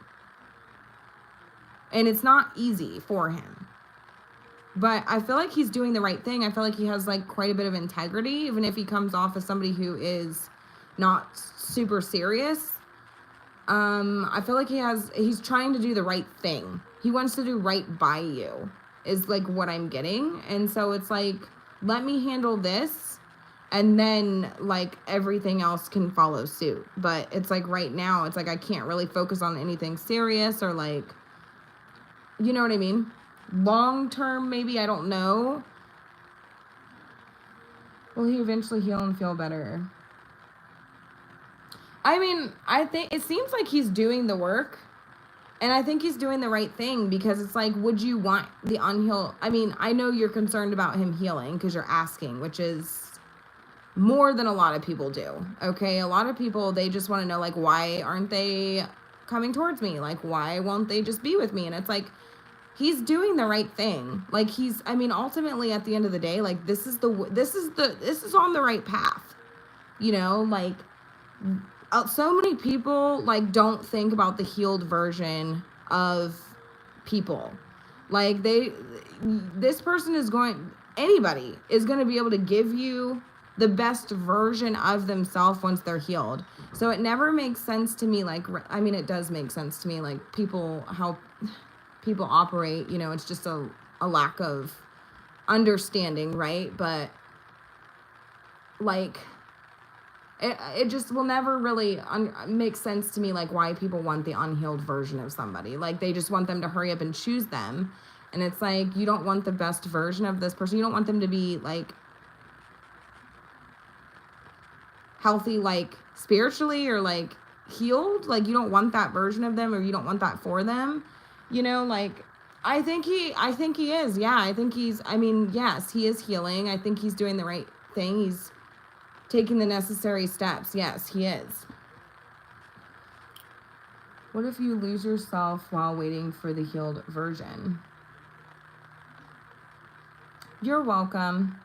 and it's not easy for him, but I feel like he's doing the right thing. I feel like he has like quite a bit of integrity, even if he comes off as somebody who is not super serious. I feel like he's trying to do the right thing. He wants to do right by you, is like what I'm getting. And so it's like, let me handle this, and then like everything else can follow suit. But it's like right now, it's like I can't really focus on anything serious, or like, you know what I mean? Long term, maybe, I don't know. Will he eventually heal and feel better? I mean, I think it seems like he's doing the work, and I think he's doing the right thing, because it's like, would you want the unhealed? I mean, I know you're concerned about him healing because you're asking, which is more than a lot of people do. Okay. A lot of people, they just want to know, like, why aren't they coming towards me? Like, why won't they just be with me? And it's like, he's doing the right thing. Like, I mean, ultimately at the end of the day, like, this is on the right path, you know, like, so many people like don't think about the healed version of people. Like, anybody is going to be able to give you the best version of themselves once they're healed. So it never makes sense to me, like, I mean, it does make sense to me, like, how people operate, you know, it's just a lack of understanding, right? But like, it just will never really make sense to me, like, why people want the unhealed version of somebody. Like, they just want them to hurry up and choose them. And it's like, you don't want the best version of this person. You don't want them to be like healthy, like spiritually, or like healed. Like, you don't want that version of them, or you don't want that for them. You know, like, I think he is. Yeah, I think I mean, yes, he is healing. I think he's doing the right thing. He's taking the necessary steps. Yes, he is. What if you lose yourself while waiting for the healed version? You're welcome.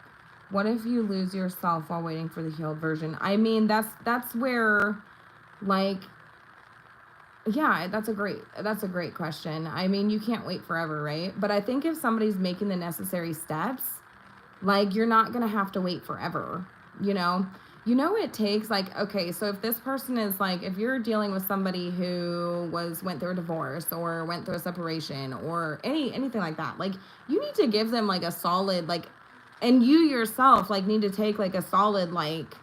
What if you lose yourself while waiting for the healed version? I mean, that's where, like, yeah, that's a great question. I mean, you can't wait forever, right? But I think if somebody's making the necessary steps, like, you're not going to have to wait forever, you know? It takes, like, okay, so if this person is like, if you're dealing with somebody who went through a divorce or went through a separation or anything like that, like, you need to give them like a solid, like, and you yourself like need to take like a solid, like,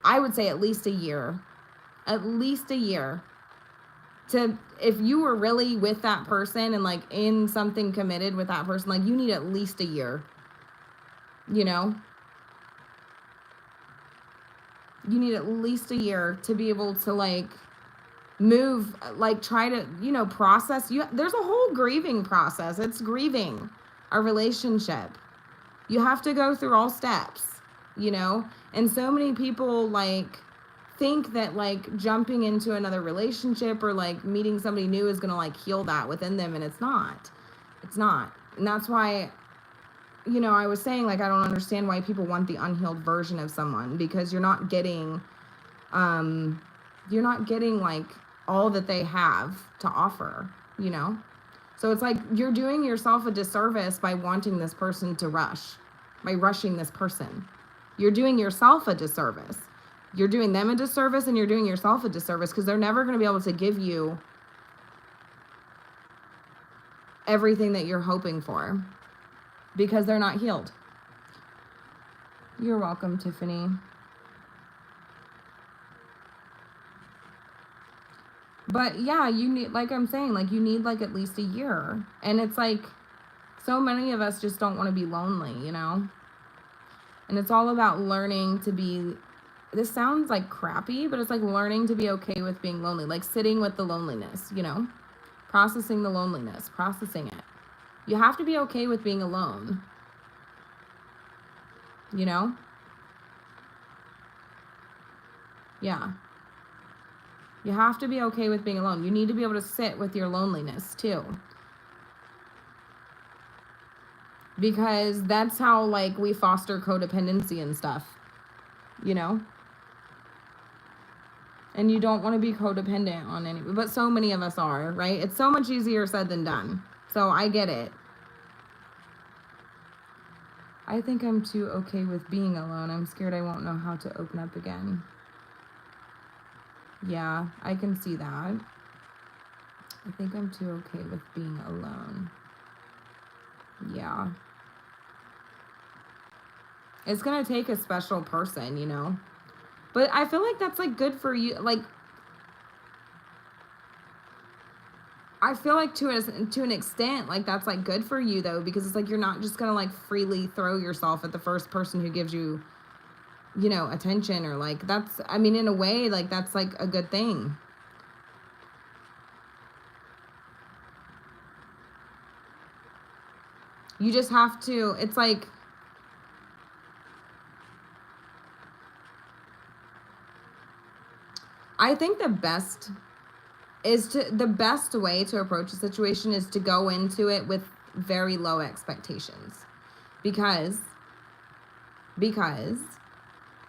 I would say at least a year to, if you were really with that person and like in something committed with that person, like, you need at least a year, you know? You need at least a year to be able to like move, like, try to, process. There's a whole grieving process. It's grieving a relationship. You have to go through all steps, and so many people like think that like jumping into another relationship or like meeting somebody new is going to like heal that within them, and it's not. And that's why, I was saying, like, I don't understand why people want the unhealed version of someone, because you're not getting like all that they have to offer, So it's like you're doing yourself a disservice by wanting this person to by rushing this person. You're doing yourself a disservice. You're doing them a disservice, and you're doing yourself a disservice, because they're never going to be able to give you everything that you're hoping for, because they're not healed. You're welcome, Tiffany. But yeah, you need, like I'm saying, like, you need like at least a year. And it's like, so many of us just don't want to be lonely, And it's all about learning to be, this sounds like crappy, but it's like learning to be okay with being lonely, like sitting with the loneliness, processing the loneliness, processing it. You have to be okay with being alone, Yeah. You have to be okay with being alone. You need to be able to sit with your loneliness too. Because that's how, like, we foster codependency and stuff, And you don't want to be codependent on anybody, but so many of us are, right? It's so much easier said than done. So I get it. I think I'm too okay with being alone. I'm scared I won't know how to open up again. Yeah, I can see that. I think I'm too okay with being alone. Yeah. It's going to take a special person, But I feel like that's, like, good for you. Like, I feel like to an extent, like, that's, like, good for you, though, because it's like you're not just going to, like, freely throw yourself at the first person who gives you, attention, or, like, that's, I mean, in a way, like, that's, like, a good thing. You just have to, it's like, I think the best way to approach a situation is to go into it with very low expectations, because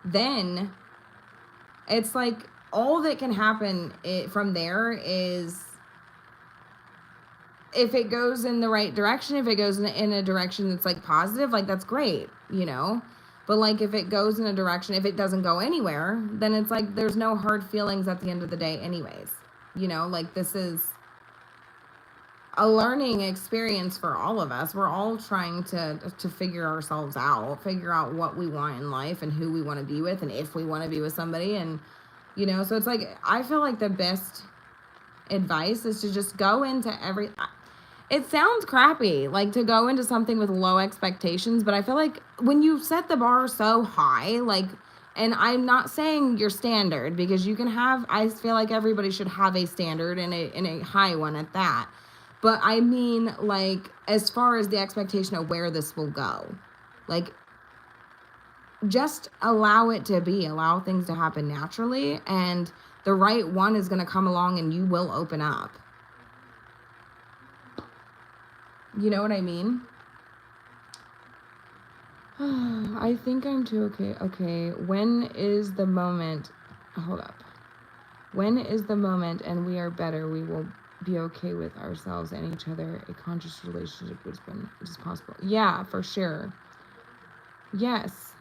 then it's like all that can happen from there is, if it goes in the right direction, if it goes in a direction that's like positive, like, that's great, But like, if it goes in a direction, if it doesn't go anywhere, then it's like there's no hard feelings at the end of the day anyways. Like, this is a learning experience for all of us. We're all trying to figure ourselves out, figure out what we want in life and who we want to be with, and if we want to be with somebody. And, so it's like, I feel like the best advice is to just go into it sounds crappy, like to go into something with low expectations, but I feel like when you set the bar so high, like, and I'm not saying your standard, because you can have, I feel like everybody should have a standard and a high one at that. But I mean, like, as far as the expectation of where this will go, like, just allow it to be, allow things to happen naturally, and the right one is going to come along and you will open up. You know what I mean? I think I'm too okay. Okay, when is the moment? Hold up. When is the moment and we are better, we will be okay with ourselves and each other. A conscious relationship is when it is possible. Yeah, for sure. Yes.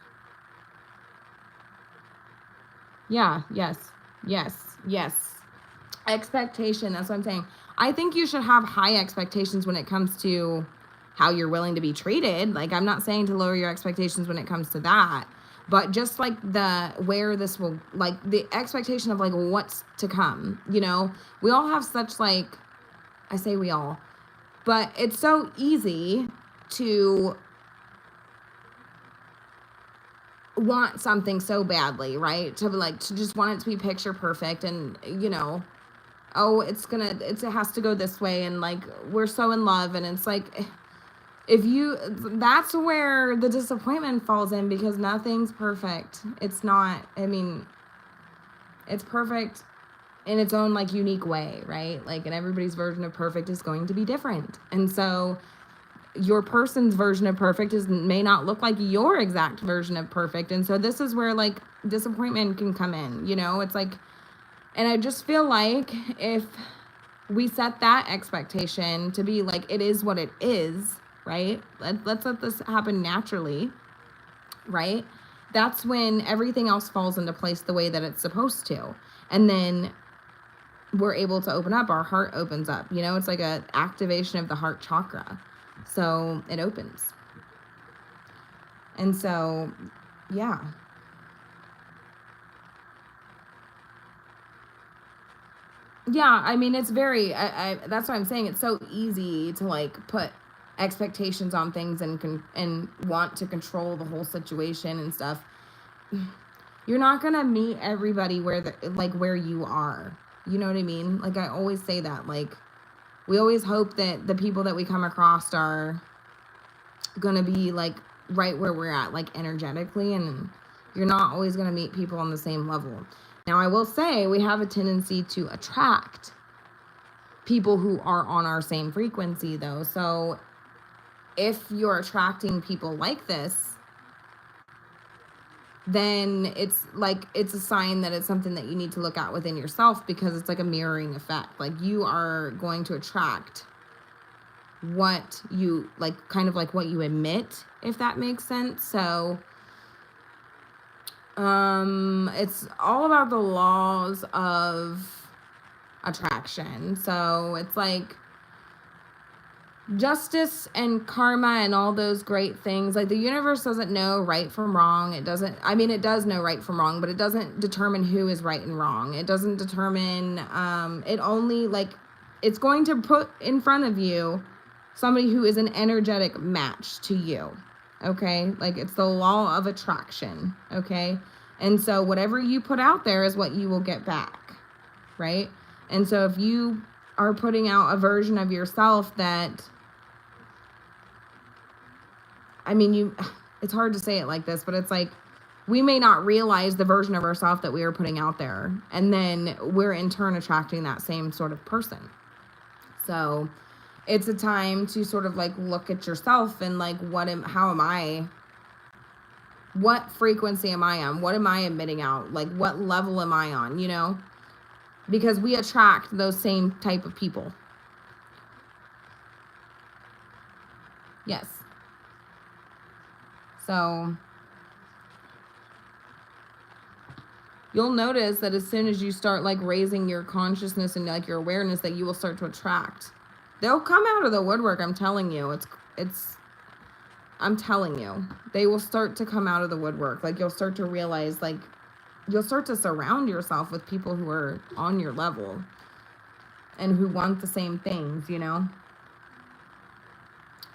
Yeah, yes. Yes. Yes. Expectation, that's what I'm saying. I think you should have high expectations when it comes to how you're willing to be treated. Like, I'm not saying to lower your expectations when it comes to that, but just like the where this will, like the expectation of like what's to come, you know. We all have such, like, I say we all, but it's so easy to want something so badly, right? To like, to just want it to be picture perfect, and you know, oh, it has to go this way, and like we're so in love, and it's like, if you, that's where the disappointment falls in, because nothing's perfect. It's not, I mean, it's perfect in its own like unique way, right? Like, and everybody's version of perfect is going to be different, and so your person's version of perfect may not look like your exact version of perfect, and so this is where like disappointment can come in, you know. It's like, and I just feel like if we set that expectation to be like, it is what it is, right? Let's let this happen naturally, right? That's when everything else falls into place the way that it's supposed to. And then we're able to open up, our heart opens up, you know, it's like a activation of the heart chakra. So it opens. And so, yeah. Yeah, I mean, it's very, that's what I'm saying. It's so easy to like put expectations on things and want to control the whole situation and stuff. You're not going to meet everybody where you are. You know what I mean? Like, I always say that, like, we always hope that the people that we come across are going to be like right where we're at, like energetically, and you're not always going to meet people on the same level. Now, I will say we have a tendency to attract people who are on our same frequency, though. So if you're attracting people like this, then it's like, it's a sign that it's something that you need to look at within yourself, because it's like a mirroring effect. Like, you are going to attract what you like, kind of like what you emit, if that makes sense. So it's all about the laws of attraction. So it's like justice and karma and all those great things. Like, the universe doesn't know right from wrong. It doesn't, I mean, it does know right from wrong, but it doesn't determine who is right and wrong. It doesn't determine, it only, like, it's going to put in front of you somebody who is an energetic match to you. Okay? Like, it's the law of attraction. Okay? And so whatever you put out there is what you will get back. Right? And so if you are putting out a version of yourself that, I mean, it's hard to say it like this, but it's like, we may not realize the version of ourselves that we are putting out there, and then we're in turn attracting that same sort of person. So it's a time to sort of like look at yourself and like, what frequency am I on? What am I emitting out? Like, what level am I on, you know? Because we attract those same type of people. Yes. So you'll notice that as soon as you start like raising your consciousness and like your awareness, that you will start to attract. They'll come out of the woodwork, I'm telling you. I'm telling you. They will start to come out of the woodwork. Like, you'll start to realize, like, you'll start to surround yourself with people who are on your level and who want the same things, you know?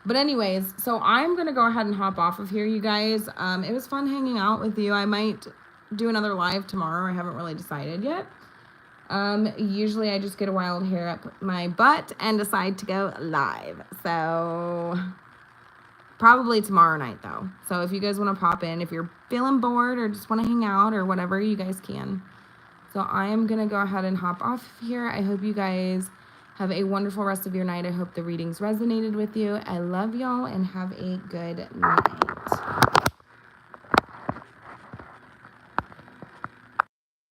But anyways, so I'm going to go ahead and hop off of here, you guys. It was fun hanging out with you. I might do another live tomorrow. I haven't really decided yet. Usually I just get a wild hair up my butt and decide to go live. So probably tomorrow night though. So if you guys want to pop in, if you're feeling bored or just want to hang out or whatever, you guys can. So I am going to go ahead and hop off here. I hope you guys have a wonderful rest of your night. I hope the readings resonated with you. I love y'all and have a good night.